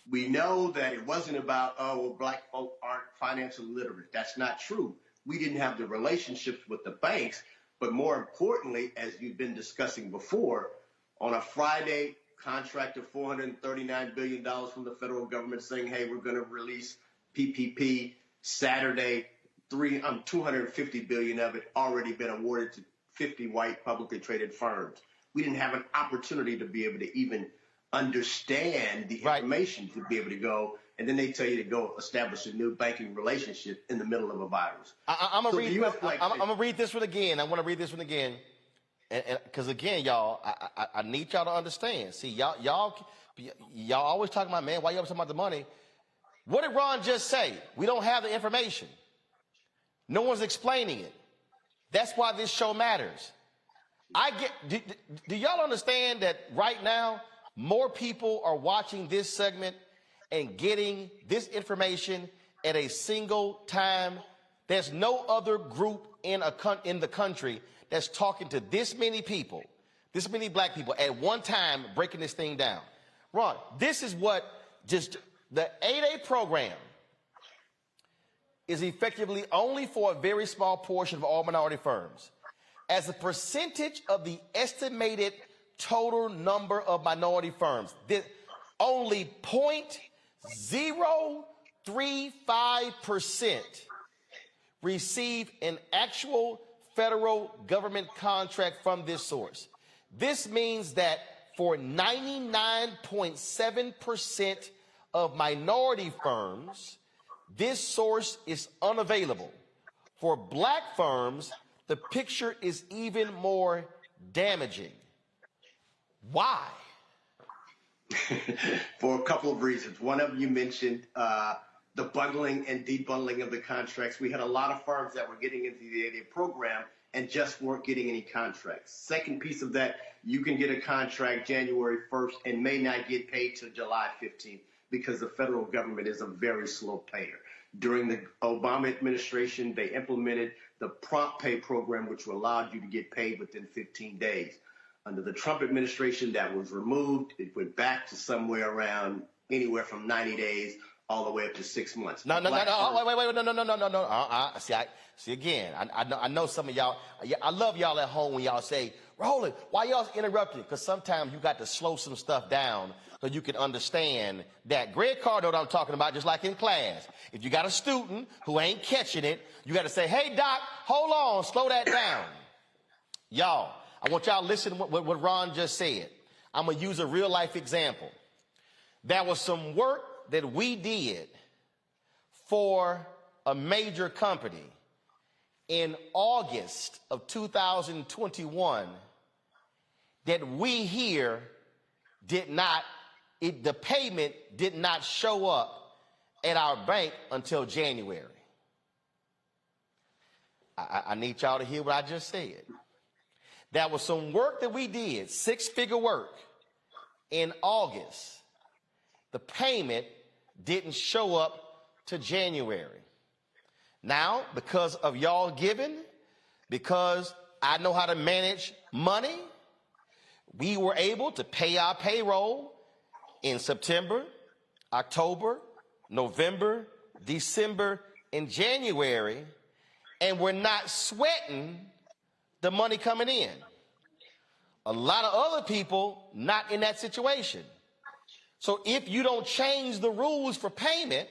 We know that it wasn't about, oh, well, black folk aren't financially literate. That's not true. We didn't have the relationships with the banks. But more importantly, as you've been discussing before, on a Friday, contract of $439 billion from the federal government saying, hey, we're going to release PPP. Saturday, $250 billion of it already been awarded to 50 white publicly traded firms. We didn't have an opportunity to be able to even understand the information to be able to go, and then they tell you to go establish a new banking relationship in the middle of a virus. I'm going to read this one again. I want to read this one again. Because, again, y'all, I need y'all to understand. See, y'all always talking about, man, why y'all talking about the money? What did Ron just say? We don't have the information. No one's explaining it. That's why this show matters. Do y'all understand that right now more people are watching this segment and getting this information at a single time? There's no other group in the country that's talking to this many people, this many black people at one time, breaking this thing down. Ron, this is what the 8A program is effectively only for a very small portion of all minority firms. As a percentage of the estimated total number of minority firms, only 0.035% receive an actual federal government contract from this source. This means that for 99.7% of minority firms, this source is unavailable. For black firms, the picture is even more damaging. Why? For a couple of reasons. One of you mentioned the bundling and debundling of the contracts. We had a lot of firms that were getting into the 8A program and just weren't getting any contracts. Second piece of that, you can get a contract January 1st and may not get paid till July 15th because the federal government is a very slow payer. During the Obama administration, they implemented the prompt pay program, which allowed you to get paid within 15 days. Under the Trump administration, that was removed. It went back to somewhere around anywhere from 90 days all the way up to 6 months. No. See, again, I know some of y'all, I love y'all at home when y'all say, Roland, why y'all interrupting? Because sometimes you got to slow some stuff down so you can understand that. Greg Carr know what I'm talking about, just like in class. If you got a student who ain't catching it, you got to say, hey, Doc, hold on, slow that down. Y'all, I want y'all to listen to what Ron just said. I'm going to use a real life example. There was some work that we did for a major company in August of 2021 that we here the payment did not show up at our bank until January. I need y'all to hear what I just said. There was some work that we did, 6-figure work, in August. The payment didn't show up to January. Now, because of y'all giving, because I know how to manage money, we were able to pay our payroll in September, October, November, December, and January, and we're not sweating the money coming in. A lot of other people not in that situation. So if you don't change the rules for payment,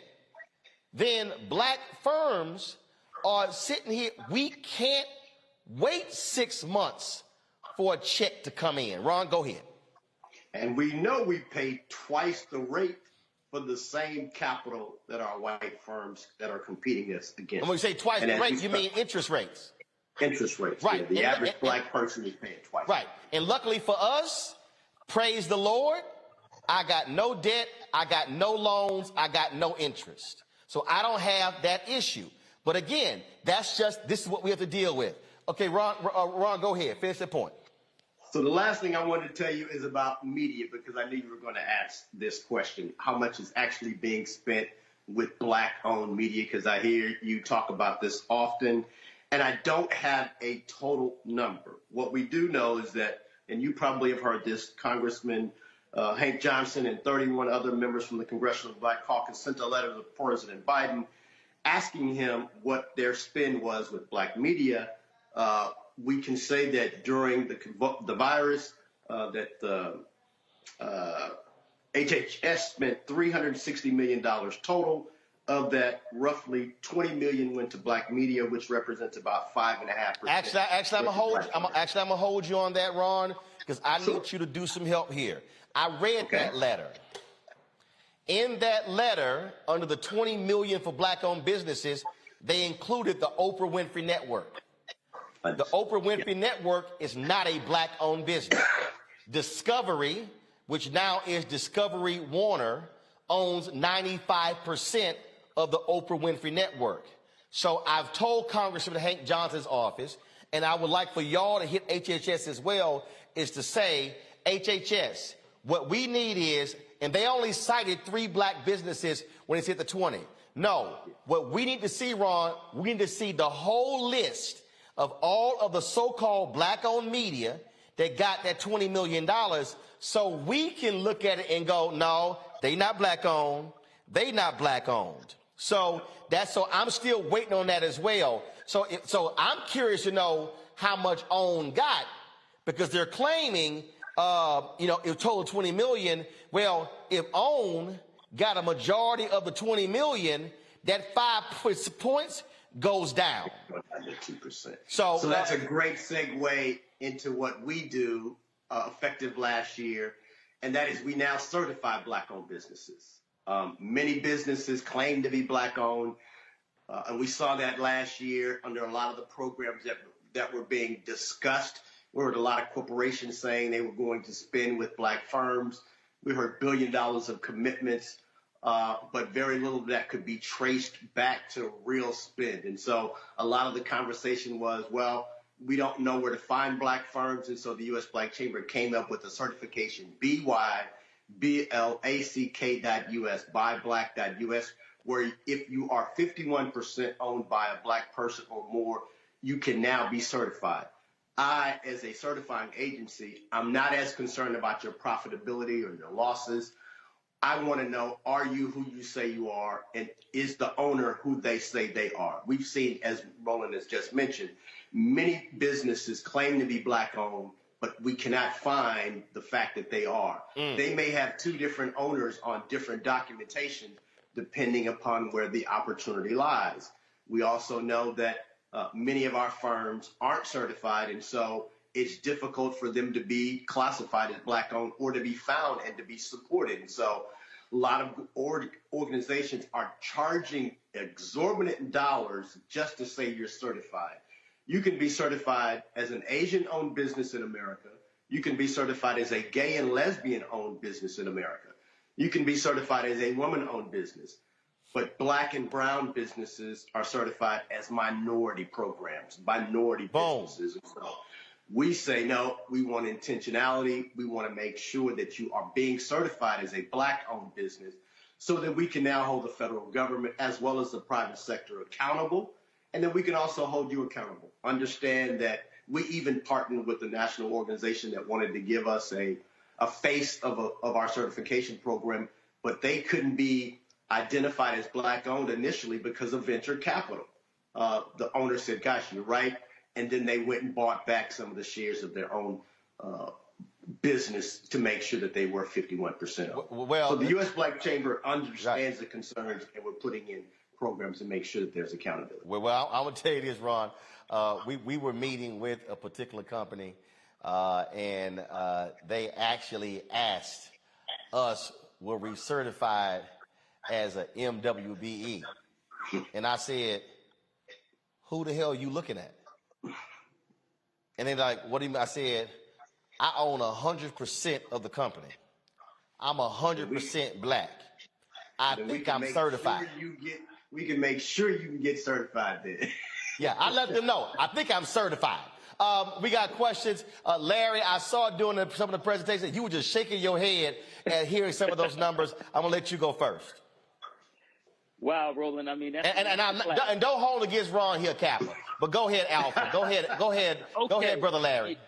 then black firms are sitting here. We can't wait 6 months for a check to come in. Ron, go ahead. And we know we pay twice the rate for the same capital that our white firms that are competing us against. And when you say twice the rate, you mean interest rates. Interest rates, right? Yeah, the average black person is paying twice. Right. And luckily for us, praise the Lord, I got no debt, I got no loans, I got no interest. So I don't have that issue. But again, this is what we have to deal with. Okay, Ron, go ahead. Finish the point. So the last thing I wanted to tell you is about media, because I knew you were going to ask this question. How much is actually being spent with black-owned media? Because I hear you talk about this often, and I don't have a total number. What we do know is that, and you probably have heard this, Congressman Hank Johnson and 31 other members from the Congressional Black Caucus sent a letter to President Biden asking him what their spend was with black media. We can say that during the virus, that the HHS spent $360 million total. Of that, roughly $20 million went to black media, which represents about 5.5%. Actually, I'm gonna hold you on that, Ron, because I need you to do some help here. I read that letter. In that letter, under the $20 million for black-owned businesses, they included the Oprah Winfrey Network. The Oprah Winfrey Network is not a black-owned business. Discovery, which now is Discovery Warner, owns 95% of the Oprah Winfrey Network. So I've told Congressman Hank Johnson's office, and I would like for y'all to hit HHS as well, is to say, HHS, what we need is, and they only cited 3 black businesses when it's hit the 20. No, what we need to see, Ron, we need to see the whole list of all of the so-called black-owned media that got that $20 million, so we can look at it and go, no, they not black-owned, they not black-owned. So I'm still waiting on that as well. So I'm curious to know how much OWN got, because they're claiming, it total 20 million. Well, if OWN got a majority of the 20 million, that 5 points goes down. 102%. So that's a great segue into what we do effective last year, and that is we now certify black-owned businesses. Many businesses claim to be black-owned, and we saw that last year under a lot of the programs that were being discussed. We heard a lot of corporations saying they were going to spend with black firms. We heard $1 billion of commitments, but very little of that could be traced back to real spend. And so a lot of the conversation was, well, we don't know where to find black firms, and so the U.S. Black Chamber came up with a certification, BYBLACK.US, buyblack.us, where if you are 51% owned by a black person or more, you can now be certified. I, as a certifying agency, I'm not as concerned about your profitability or your losses. I want to know, are you who you say you are, and is the owner who they say they are? We've seen, as Roland has just mentioned, many businesses claim to be black-owned, but we cannot find the fact that they are. They may have 2 different owners on different documentation, depending upon where the opportunity lies. We also know that many of our firms aren't certified, and so it's difficult for them to be classified as black-owned or to be found and to be supported. And so a lot of organizations are charging exorbitant dollars just to say you're certified. You can be certified as an Asian-owned business in America. You can be certified as a gay and lesbian-owned business in America. You can be certified as a woman-owned business. But black and brown businesses are certified as minority programs, minority businesses. And so we say, no, we want intentionality. We want to make sure that you are being certified as a black-owned business so that we can now hold the federal government as well as the private sector accountable And then we can also hold you accountable. Understand that we even partnered with the national organization that wanted to give us a face of our certification program, but they couldn't be identified as black owned initially because of venture capital. The owner said, gosh, you're right. And then they went and bought back some of the shares of their own business to make sure that they were 51% owned. Well, so the U.S. Black Chamber understands the concerns, and we're putting in programs to make sure that there's accountability. Well, I'm going to tell you this, Ron. We were meeting with a particular company, and they actually asked us, were we certified as a MWBE? And I said, who the hell are you looking at? And they're like, what do you mean? I said, I own 100% of the company. I'm 100% black. I think I'm certified. We can make sure you can get certified then. Yeah, I let them know. I think I'm certified. We got questions. Larry, I saw during some of the presentations, you were just shaking your head at hearing some of those numbers. I'm going to let you go first. Wow, Roland, I mean, that's... And don't hold against Ron here, Kappa. But go ahead, Alpha. Go ahead, Okay. Brother Larry.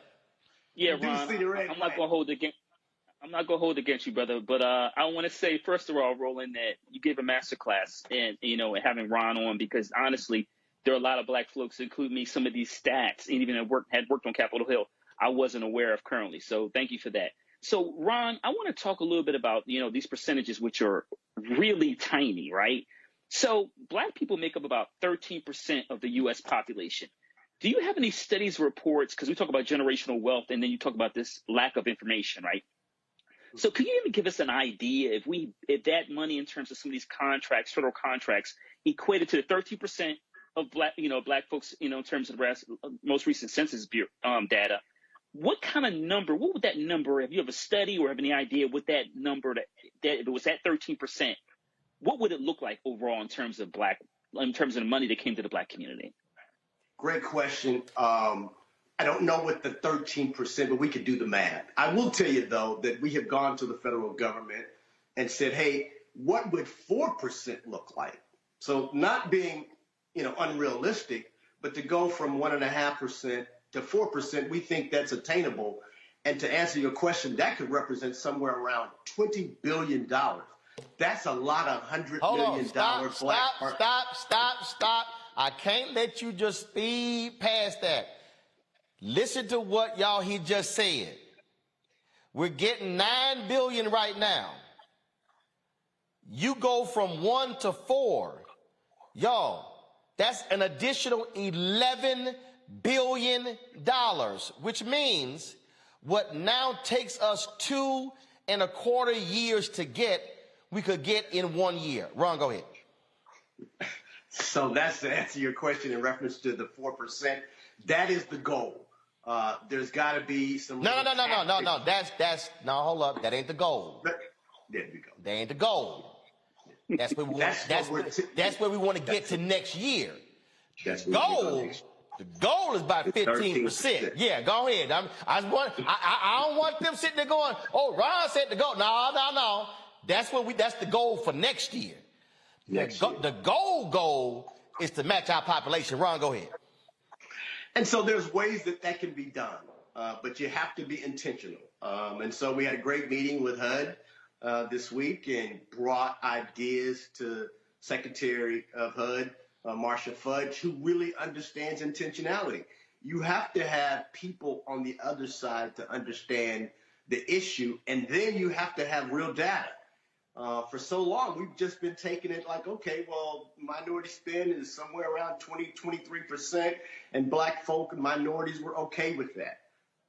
Yeah, Ron, I'm not going to hold against you, brother. But I want to say, first of all, Roland, that you gave a masterclass and having Ron on, because honestly, there are a lot of black folks, including me, some of these stats, and even had worked on Capitol Hill, I wasn't aware of currently. So thank you for that. So, Ron, I want to talk a little bit about, these percentages, which are really tiny, right? So black people make up about 13% of the U.S. population. Do you have any studies or reports? Because we talk about generational wealth, and then you talk about this lack of information, right? So can you even give us an idea if that money in terms of some of these contracts, federal contracts, equated to the 13% of black folks, in terms of the most recent census bureau data? What kind of number? What would that number? Have you have a study or have any idea what that number that if it was at 13%? What would it look like overall in terms of the money that came to the black community? Great question. I don't know what the 13%, but we could do the math. I will tell you, though, that we have gone to the federal government and said, hey, what would 4% look like? So not being, unrealistic, but to go from 1.5% to 4%, we think that's attainable. And to answer your question, that could represent somewhere around $20 billion. That's a lot of $100 million. Stop. I can't let you just speed past that. Listen to what he just said. We're getting $9 billion right now. You go from 1 to 4. Y'all, that's an additional $11 billion, which means what now takes us 2.25 years to get, we could get in 1 year. Ron, go ahead. So that's to answer your question in reference to the 4%. That is the goal. There's got to be some. No. Hold up. That ain't the goal. There we go. That ain't the goal. That's where we want. That's where we want to get to next year. That's goal. The goal is about 15%. Yeah, go ahead. I don't want them sitting there going, "Oh, Ron said the goal." No. That's the goal for next year. The goal is to match our population. Ron, go ahead. And so there's ways that can be done, but you have to be intentional. And so we had a great meeting with HUD this week and brought ideas to Secretary of HUD, Marsha Fudge, who really understands intentionality. You have to have people on the other side to understand the issue, and then you have to have real data. For so long, we've just been taking it like, okay, well, minority spend is somewhere around 20-23%, and black folk and minorities were okay with that.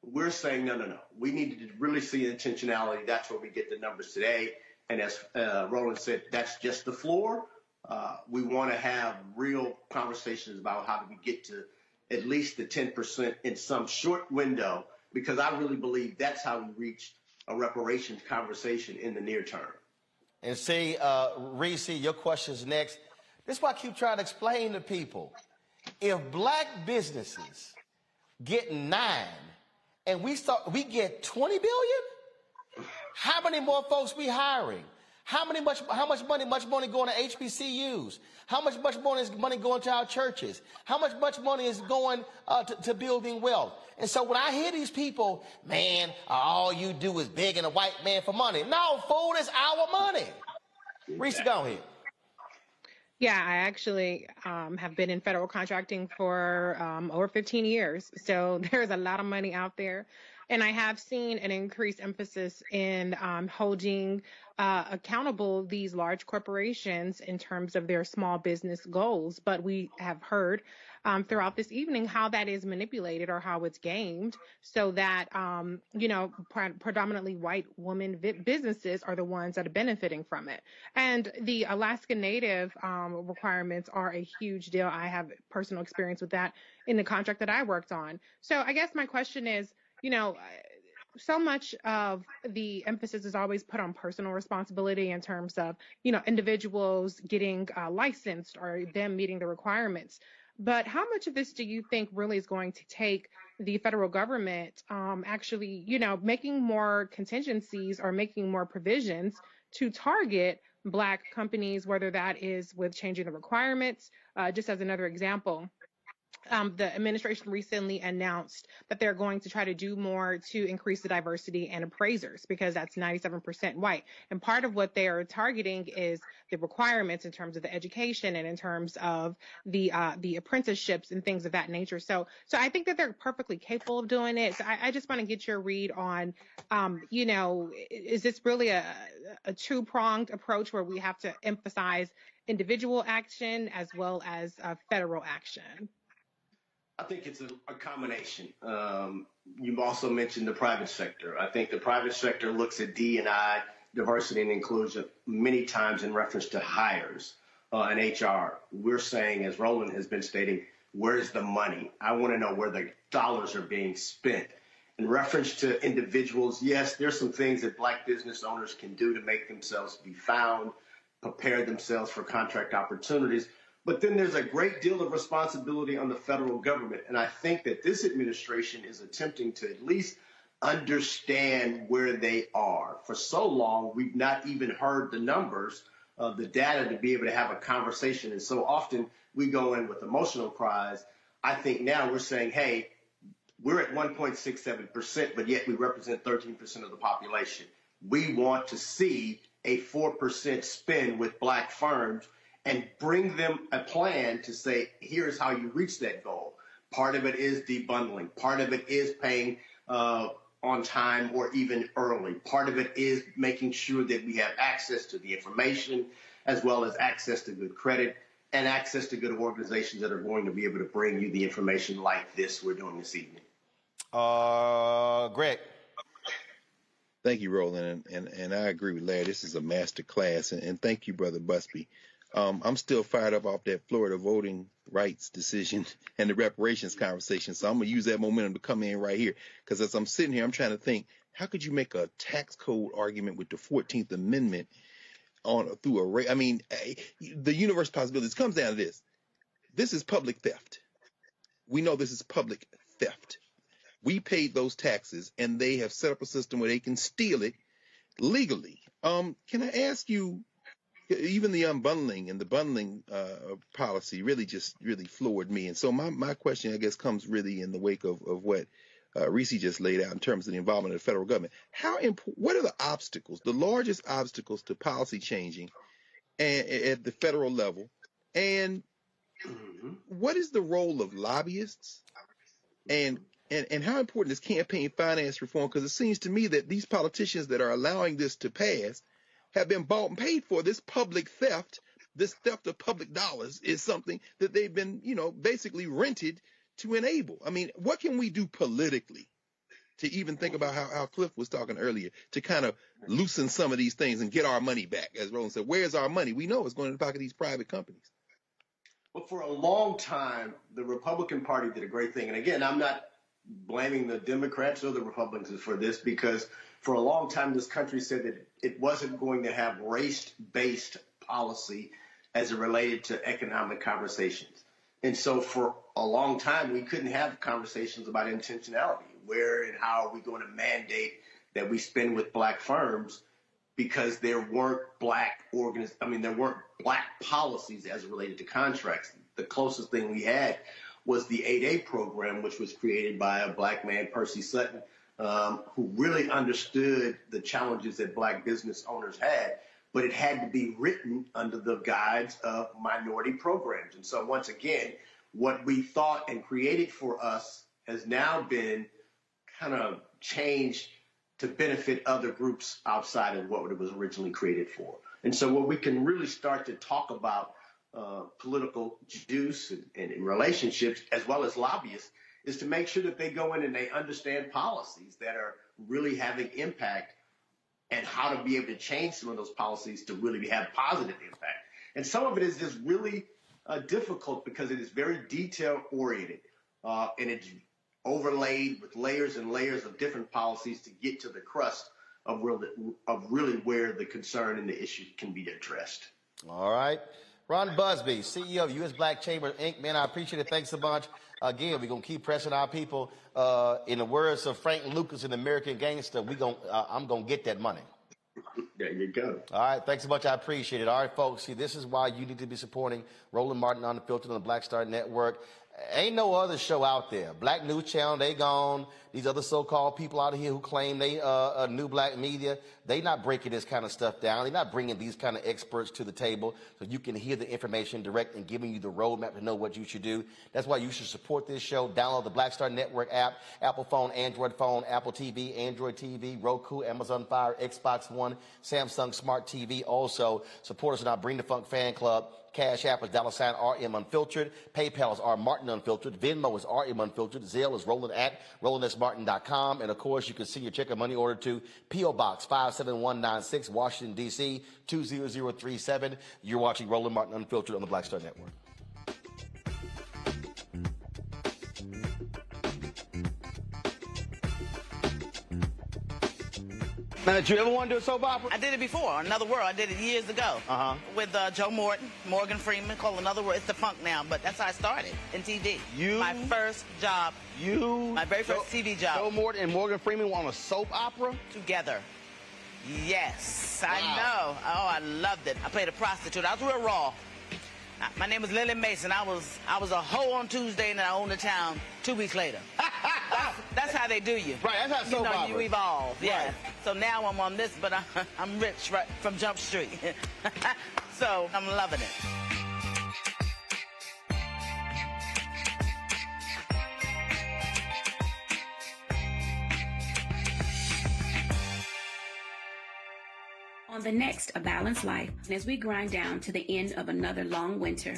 We're saying, no. We need to really see intentionality. That's where we get the numbers today. And as Roland said, that's just the floor. We want to have real conversations about how do we get to at least the 10% in some short window, because I really believe that's how we reach a reparations conversation in the near term. And see, Reese, your question's next. This is why I keep trying to explain to people. If black businesses get 9 and we get 20 billion, how many more folks we hiring? How much money going to HBCUs? How much money going to our churches? How much money is going to building wealth? And so when I hear these people, man, all you do is begging a white man for money. No, fool, it's our money. Reese, go ahead. Yeah, I actually have been in federal contracting for over 15 years. So there's a lot of money out there. And I have seen an increased emphasis in holding accountable these large corporations in terms of their small business goals. But we have heard throughout this evening how that is manipulated or how it's gamed so that, predominantly white woman businesses are the ones that are benefiting from it. And the Alaska Native requirements are a huge deal. I have personal experience with that in the contract that I worked on. So I guess my question is, so much of the emphasis is always put on personal responsibility in terms of, individuals getting licensed or them meeting the requirements. But how much of this do you think really is going to take the federal government actually, making more contingencies or making more provisions to target Black companies, whether that is with changing the requirements? Just as another example, the administration recently announced that they're going to try to do more to increase the diversity and appraisers because that's 97% white. And part of what they are targeting is the requirements in terms of the education and in terms of the apprenticeships and things of that nature. So I think that they're perfectly capable of doing it. So I just want to get your read on, is this really a two-pronged approach where we have to emphasize individual action as well as federal action? I think it's a combination. You've also mentioned the private sector. I think the private sector looks at D&I, diversity and inclusion, many times in reference to hires and HR. We're saying, as Roland has been stating, where's the money? I want to know where the dollars are being spent. In reference to individuals, yes, there's some things that Black business owners can do to make themselves be found, prepare themselves for contract opportunities. But then there's a great deal of responsibility on the federal government. And I think that this administration is attempting to at least understand where they are. For so long, we've not even heard the numbers, the data to be able to have a conversation. And so often we go in with emotional cries. I think now we're saying, hey, we're at 1.67%, but yet we represent 13% of the population. We want to see a 4% spend with Black firms and bring them a plan to say, here's how you reach that goal. Part of it is debundling. Part of it is paying on time or even early. Part of it is making sure that we have access to the information as well as access to good credit and access to good organizations that are going to be able to bring you the information like this we're doing this evening. Greg. Thank you, Roland. And I agree with Larry. This is a master class. And thank you, Brother Busby. I'm still fired up off that Florida voting rights decision and the reparations conversation. So I'm going to use that momentum to come in right here. Because as I'm sitting here, I'm trying to think, how could you make a tax code argument with the 14th Amendment through a the universe possibilities comes down to this. This is public theft. We know this is public theft. We paid those taxes, and they have set up a system where they can steal it legally. Can I ask you, even the unbundling and the bundling policy really floored me. And so my question, I guess, comes really in the wake of what Reese just laid out in terms of the involvement of the federal government. What are the obstacles, the largest obstacles to policy changing at the federal level? And what is the role of lobbyists? And how important is campaign finance reform? Because it seems to me that these politicians that are allowing this to pass have been bought and paid for. This public theft, this theft of public dollars is something that they've been, basically rented to enable. I mean, what can we do politically to even think about how Cliff was talking earlier to kind of loosen some of these things and get our money back? As Roland said, where's our money? We know it's going in the pocket of these private companies. Well, for a long time, the Republican Party did a great thing. And again, I'm not blaming the Democrats or the Republicans for this, because for a long time, this country said that it wasn't going to have race-based policy as it related to economic conversations. And so for a long time, we couldn't have conversations about intentionality. Where and how are we going to mandate that we spend with Black firms? because there weren't there weren't black policies as related to contracts. The closest thing we had was the 8A program, which was created by a black man, Percy Sutton, who really understood the challenges that black business owners had, but it had to be written under the guise of minority programs. And so once again, what we thought and created for us has now been kind of changed to benefit other groups outside of what it was originally created for. And so what we can really start to talk about political juice and relationships, as well as lobbyists, is to make sure that they go in and they understand policies that are really having impact and how to be able to change some of those policies to really have positive impact. And some of it is just really difficult because it is very detail oriented and it's overlaid with layers and layers of different policies to get to the crust of really where the concern and the issue can be addressed. All right. Ron Busby, CEO of U.S. Black Chamber, Inc. Man, I appreciate it. Thanks so much. Again, we're going to keep pressing our people. In the words of Frank Lucas in American Gangster, I'm going to get that money. There you go. All right. Thanks so much. I appreciate it. All right, folks. See, this is why you need to be supporting Roland Martin Unfiltered on the Black Star Network. Ain't no other show out there. Black News Channel, they gone. These other so-called people out here who claim they new black media, they not breaking this kind of stuff down. They're not bringing these kind of experts to the table so you can hear the information direct and giving you the roadmap to know what you should do. That's why you should support this show. Download the Black Star Network app, Apple phone, Android phone, Apple TV, Android TV, Roku, Amazon Fire, Xbox One, Samsung Smart TV. Also, support us in our Bring the Funk fan club. Cash App is $RM Unfiltered. PayPal is R Martin Unfiltered. Venmo is RM Unfiltered. Zelle is Roland at RolandSMartin.com. And of course, you can send your check or money order to P.O. Box 57196, Washington, D.C. 20037. You're watching Roland Martin Unfiltered on the Black Star Network. Now, did you ever want to do a soap opera? I did it before, Another World. I did it years ago with Joe Morton, Morgan Freeman, called Another World. It's the funk now, but that's how I started in TV. My first job. My very first TV job. Joe Morton and Morgan Freeman were on a soap opera? Together. Yes, wow. I know. Oh, I loved it. I played a prostitute. I was real raw. My name was Lily Mason. I was a hoe on Tuesday, and then I owned the town 2 weeks later. That's how they do you. Right, that's how soap opera. You evolve. Yeah. Right. So now I'm on this, but I'm rich right from Jump Street. So I'm loving it. On the next A Balanced Life, as we grind down to the end of another long winter,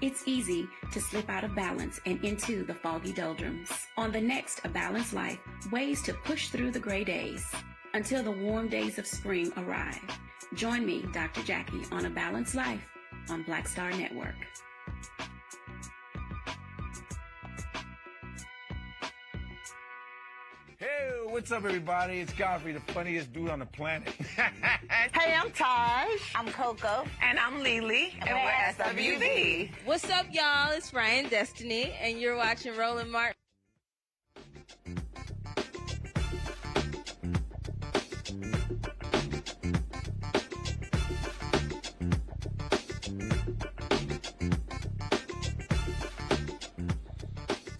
it's easy to slip out of balance and into the foggy doldrums. On the next A Balanced Life, ways to push through the gray days until the warm days of spring arrive. Join me, Dr. Jackie, on A Balanced Life on Black Star Network. Hey, what's up, everybody? It's Godfrey, the funniest dude on the planet. Hey, I'm Taj. I'm Coco. And I'm Lily. And we're SWV. What's up, y'all? It's Ryan Destiny, and you're watching Roland Martin.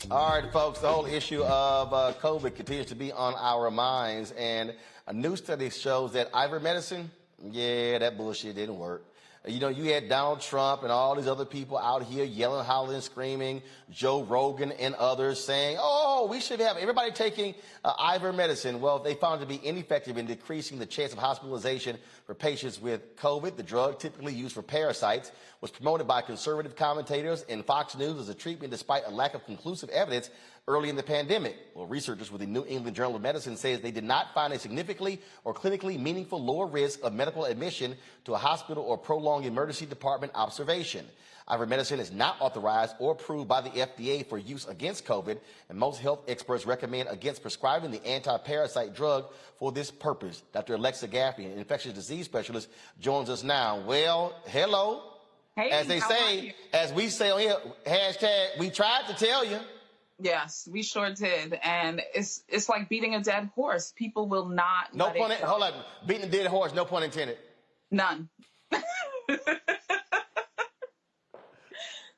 All right, folks, the whole issue of COVID continues to be on our minds, and a new study shows that ivermectin, yeah, that bullshit didn't work. You know, you had Donald Trump and all these other people out here yelling, hollering, screaming, Joe Rogan and others saying, oh, we should have everybody taking ivermectin. Well, they found it to be ineffective in decreasing the chance of hospitalization for patients with COVID. The drug, typically used for parasites, was promoted by conservative commentators and Fox News as a treatment despite a lack of conclusive evidence early in the pandemic. Well, researchers with the New England Journal of Medicine says they did not find a significantly or clinically meaningful lower risk of medical admission to a hospital or prolonged emergency department observation. Ivermectin is not authorized or approved by the FDA for use against COVID, and most health experts recommend against prescribing the anti-parasite drug for this purpose. Dr. Alexa Gaffney, an infectious disease specialist, joins us now. Well, hello. Hey, as they say, as we say on here, hashtag, we tried to tell you. Yes, we sure did. And it's like beating a dead horse. People will not. No pun. Hold on. Beating a dead horse. No pun intended. None.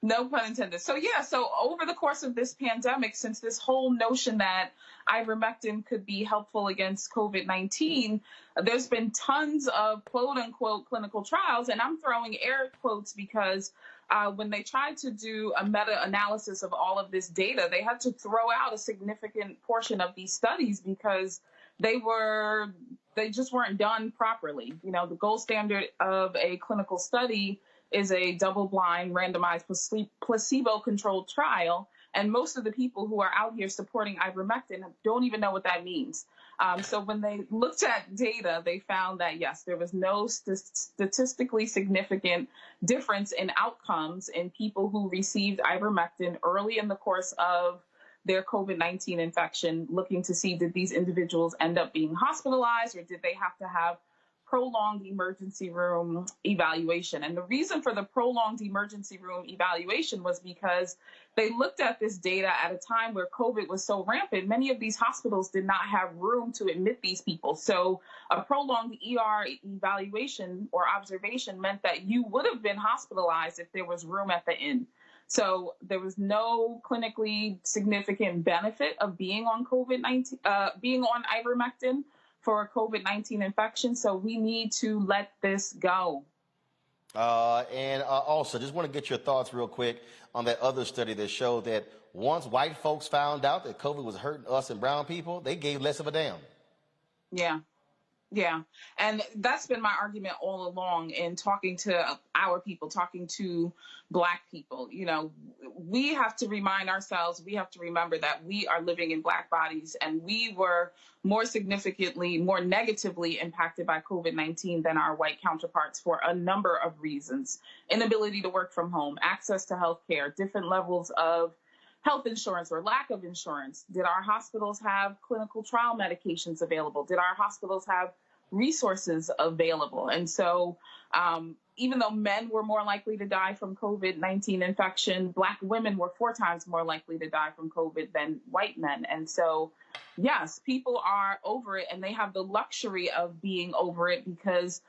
No pun intended. So yeah, so over the course of this pandemic, since this whole notion that ivermectin could be helpful against COVID-19, there's been tons of quote unquote clinical trials, and I'm throwing air quotes because when they tried to do a meta-analysis of all of this data, they had to throw out a significant portion of these studies because they just weren't done properly. You know, the gold standard of a clinical study is a double-blind, randomized, placebo-controlled trial, and most of the people who are out here supporting ivermectin don't even know what that means. So when they looked at data, they found that, yes, there was no statistically significant difference in outcomes in people who received ivermectin early in the course of their COVID-19 infection, looking to see did these individuals end up being hospitalized or did they have to have prolonged emergency room evaluation. And the reason for the prolonged emergency room evaluation was because they looked at this data at a time where COVID was so rampant. Many of these hospitals did not have room to admit these people. So a prolonged ER evaluation or observation meant that you would have been hospitalized if there was room at the inn. So there was no clinically significant benefit of being on being on ivermectin for a COVID-19 infection. So we need to let this go. And also, just want to get your thoughts real quick on that other study that showed that once white folks found out that COVID was hurting us and brown people, they gave less of a damn. Yeah. Yeah. And that's been my argument all along in talking to our people, talking to Black people. You know, we have to remind ourselves, we have to remember that we are living in Black bodies, and we were more significantly, more negatively impacted by COVID-19 than our white counterparts for a number of reasons. Inability to work from home, access to health care, different levels of health insurance or lack of insurance. Did our hospitals have clinical trial medications available? Did our hospitals have resources available? And so even though men were more likely to die from COVID-19 infection, Black women were 4 times more likely to die from COVID than white men. And so, yes, people are over it, and they have the luxury of being over it because,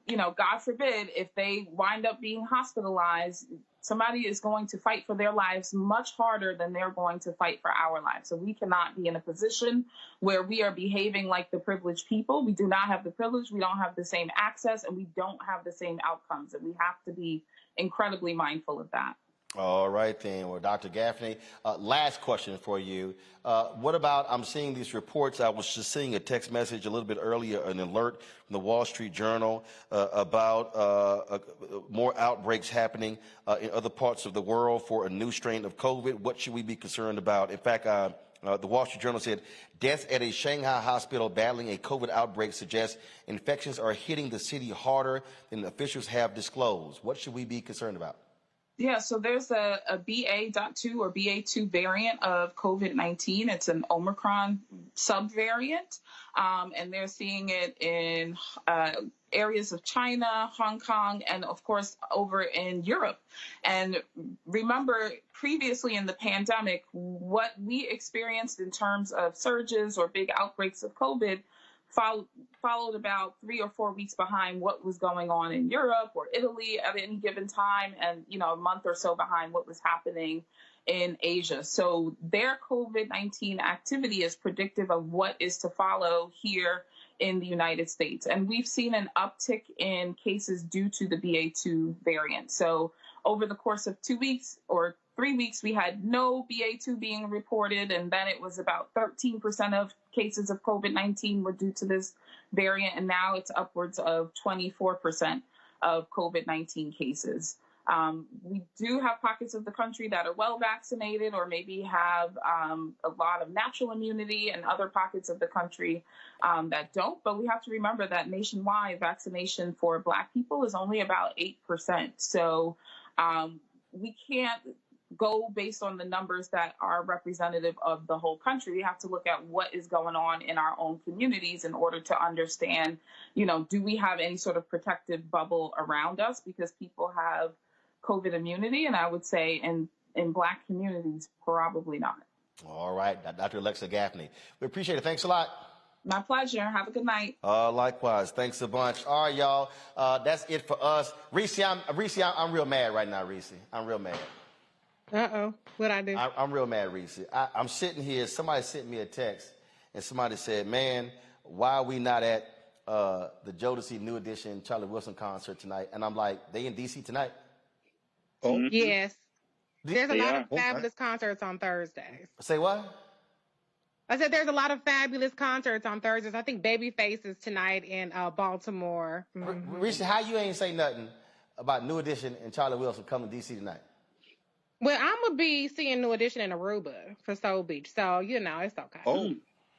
you know, God forbid, if they wind up being hospitalized, somebody is going to fight for their lives much harder than they're going to fight for our lives. So we cannot be in a position where we are behaving like the privileged people. We do not have the privilege. We don't have the same access, and we don't have the same outcomes. And we have to be incredibly mindful of that. All right, then. Well, Dr. Gaffney, last question for you. What about, I'm seeing these reports. I was just seeing a text message a little bit earlier, an alert from the Wall Street Journal about more outbreaks happening in other parts of the world for a new strain of COVID. What should we be concerned about? In fact, the Wall Street Journal said deaths at a Shanghai hospital battling a COVID outbreak suggests infections are hitting the city harder than officials have disclosed. What should we be concerned about? Yeah, so there's a BA.2 or BA2 variant of COVID-19. It's an Omicron subvariant, and they're seeing it in areas of China, Hong Kong, and of course over in Europe. And remember, previously in the pandemic, what we experienced in terms of surges or big outbreaks of COVID followed about 3 or 4 weeks behind what was going on in Europe or Italy at any given time, and, you know, a month or so behind what was happening in Asia. So their COVID-19 activity is predictive of what is to follow here in the United States. And we've seen an uptick in cases due to the BA2 variant. So over the course of 2 weeks or 3 weeks, we had no BA2 being reported, and then it was about 13% of cases of COVID-19 were due to this variant, and now it's upwards of 24% of COVID-19 cases. We do have pockets of the country that are well vaccinated or maybe have a lot of natural immunity, and other pockets of the country that don't. But we have to remember that nationwide vaccination for Black people is only about 8%. So we can't go based on the numbers that are representative of the whole country. We have to look at what is going on in our own communities in order to understand, you know, do we have any sort of protective bubble around us because people have COVID immunity? And I would say in Black communities, probably not. All right, Dr. Alexa Gaffney. We appreciate it. Thanks a lot. My pleasure. Have a good night. Likewise. Thanks a bunch. All right, y'all. That's it for us. Reese, I'm real mad right now, Reese. I'm real mad. Uh-oh. What'd I do? I'm real mad, Reese. I'm sitting here. Somebody sent me a text, and somebody said, man, why are we not at the Jodeci New Edition Charlie Wilson concert tonight? And I'm like, they in D.C. tonight? Oh, yes. There's a They lot are. of fabulous concerts on Thursdays. Say what? I said there's a lot of fabulous concerts on Thursdays. I think Babyface is tonight in Baltimore. Mm-hmm. Reese, how you ain't say nothing about New Edition and Charlie Wilson coming to D.C. tonight? Well, I'm going to be seeing New Edition in Aruba for Soul Beach. So, it's okay. Oh.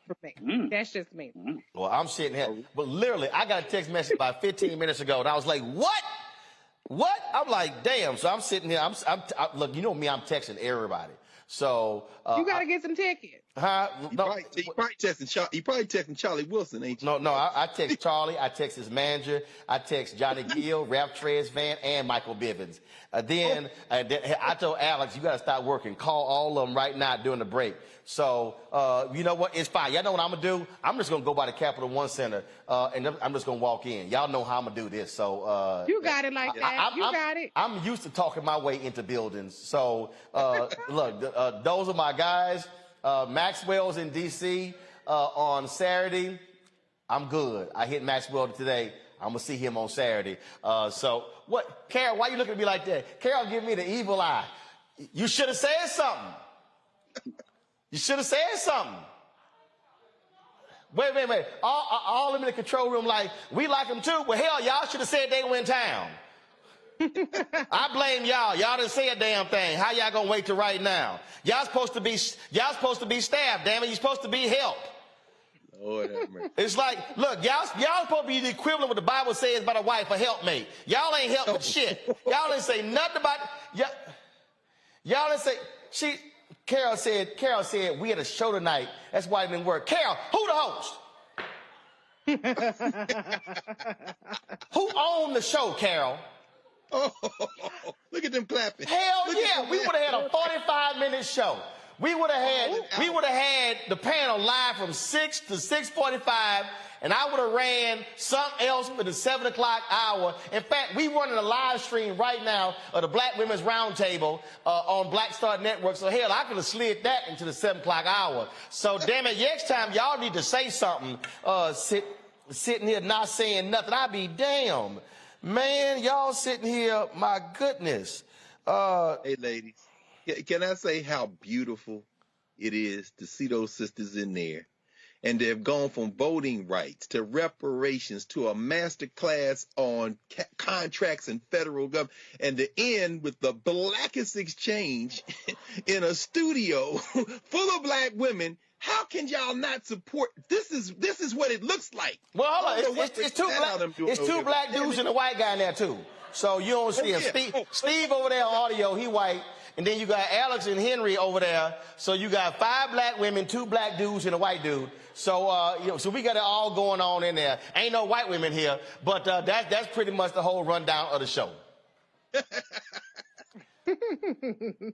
For me. That's just me. Well, I'm sitting here. But literally, I got a text message about 15 minutes ago, and I was like, what? What? I'm like, damn. So I'm sitting here. Look, you know me, I'm texting everybody. So you got to get some tickets. Huh? He probably texting Charlie Wilson, ain't you? No. I text Charlie. I text his manager. I text Johnny Gill, Ralph Trez Van, and Michael Bivens. Then I told Alex, you got to start working. Call all of them right now during the break. So you know what? It's fine. Y'all know what I'm gonna do? I'm just gonna go by the Capital One Center, and I'm just gonna walk in. Y'all know how I'm gonna do this. So you got it like that. You got it. I'm used to talking my way into buildings. So look, those are my guys. Maxwell's in D.C. On Saturday. I'm good. I hit Maxwell today. I'm going to see him on Saturday. So what? Carol, why you looking at me like that? Carol give me the evil eye. You should have said something. You should have said something. Wait. All them in the control room like, we like them too. Well, hell, y'all should have said they were in town. I blame y'all. Y'all didn't say a damn thing. How y'all gonna wait till right now? Y'all supposed to be staff, damn it. You're supposed to be help. Lord have mercy. It's like, look, y'all supposed to be the equivalent of what the Bible says about a wife, a helpmate. Y'all ain't helping shit. Y'all didn't say nothing about y'all didn't say Carol said we had a show tonight. That's why it didn't work. Carol, who the host? Who owned the show, Carol? Oh, look at them clapping. Hell yeah, we would have had a 45-minute show. We would have had the panel live from 6 to 6:45, and I would have ran something else for the 7 o'clock hour. In fact, we running a live stream right now of the Black Women's Roundtable on Black Star Network. So hell, I could have slid that into the 7 o'clock hour. So damn it, next time y'all need to say something. Sitting here not saying nothing, I'd be damned. Man, y'all sitting here, my goodness. Hey, ladies, can I say how beautiful it is to see those sisters in there? And they've gone from voting rights to reparations to a master class on contracts and federal government, and to end with the blackest exchange in a studio full of black women. How can y'all not support? This is what it looks like. Well, hold on. It's two black dudes and a white guy in there too. So you don't see him. Steve over there on audio, he white. And then you got Alex and Henry over there. So you got 5 black women, 2 black dudes, and a white dude. So so we got it all going on in there. Ain't no white women here, but that's pretty much the whole rundown of the show.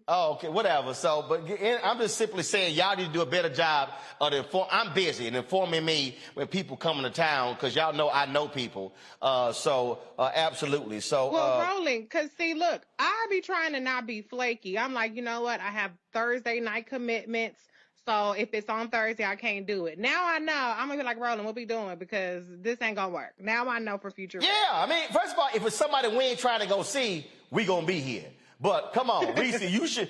Oh, okay, whatever. So, but I'm just simply saying y'all need to do a better job of I'm busy and informing me when people come into town, because y'all know I know people. Absolutely. So, rolling, because see, look, I be trying to not be flaky. I'm like, you know what? I have Thursday night commitments. So if it's on Thursday, I can't do it. Now I know. I'm going to be like, Roland, what we doing? Because this ain't going to work. Now I know for future. Yeah, I mean, first of all, if it's somebody we ain't trying to go see, we going to be here. But come on, Reese, you should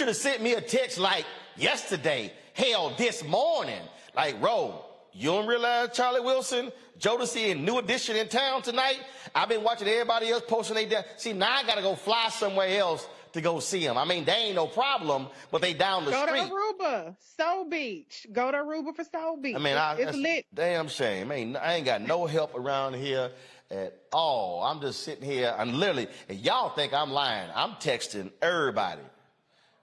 have sent me a text like yesterday, hell, this morning. Like, Ro, you don't realize Charlie Wilson, Jodeci, and New Edition in town tonight? I've been watching everybody else posting they down. See, now I got to go fly somewhere else to go see them. I mean, they ain't no problem, but they down the street. Go to Aruba, Soul Beach. Go to Aruba for Soul Beach. I mean, it's lit. Damn shame. I ain't got no help around here at all. I'm just sitting here. I'm literally, and y'all think I'm lying. I'm texting everybody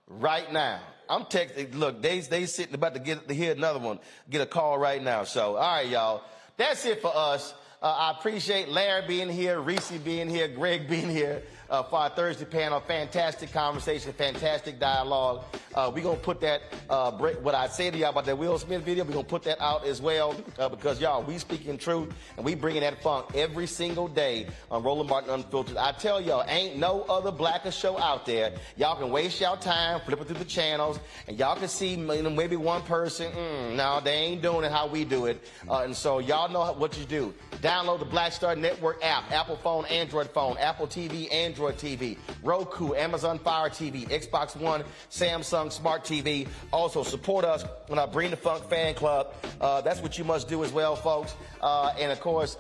right now. I'm texting. Look, they sitting about to hear another one, get a call right now. So, all right, y'all. That's it for us. I appreciate Larry being here, Reese being here, Greg being here for our Thursday panel. Fantastic conversation, fantastic dialogue. We're going to put that, what I said to y'all about that Will Smith video, we're going to put that out as well because, y'all, we speaking truth and we bringing that funk every single day on Roland Martin Unfiltered. I tell y'all, ain't no other blacker show out there. Y'all can waste y'all time flipping through the channels and y'all can see maybe one person, no, they ain't doing it how we do it. And so y'all know what you do. Download the Black Star Network app, Apple phone, Android phone, Apple TV, Android TV, Roku, Amazon Fire TV, Xbox One, Samsung Smart TV. Also, support us when I Bring the Funk fan club. That's what you must do as well, folks. And, of course,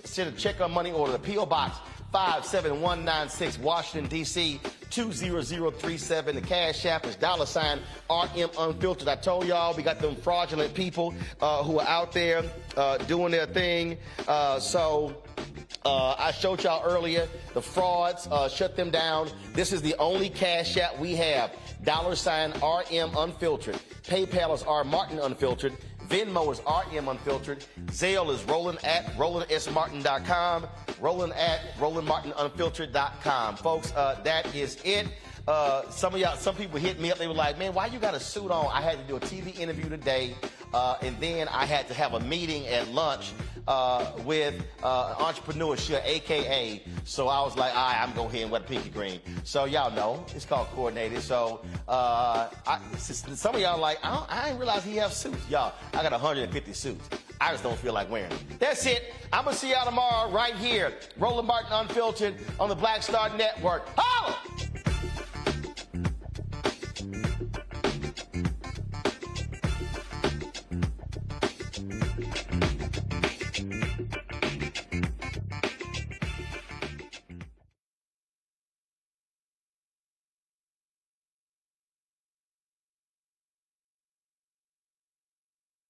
send a check on money order to P.O. Box 57196, Washington, D.C., 20037. The Cash App is $RM Unfiltered. I told y'all we got them fraudulent people who are out there doing their thing. I showed y'all earlier the frauds. Shut them down. This is the only Cash App we have. $RM Unfiltered. PayPal is R Martin Unfiltered. Venmo is RM Unfiltered. Zelle is RolandSMartin.com. Roland@RolandMartinUnfiltered.com. Folks, that is it. Some people hit me up. They were like, man, why you got a suit on? I had to do a TV interview today, and then I had to have a meeting at lunch with entrepreneurship, a.k.a. So I was like, all right, I'm going to wear the pinky green. So y'all know, it's called coordinated. So some of y'all are like, I didn't realize he have suits. Y'all, I got 150 suits. I just don't feel like wearing them. That's it. I'm going to see y'all tomorrow right here. Roland Martin Unfiltered on the Black Star Network. Holla!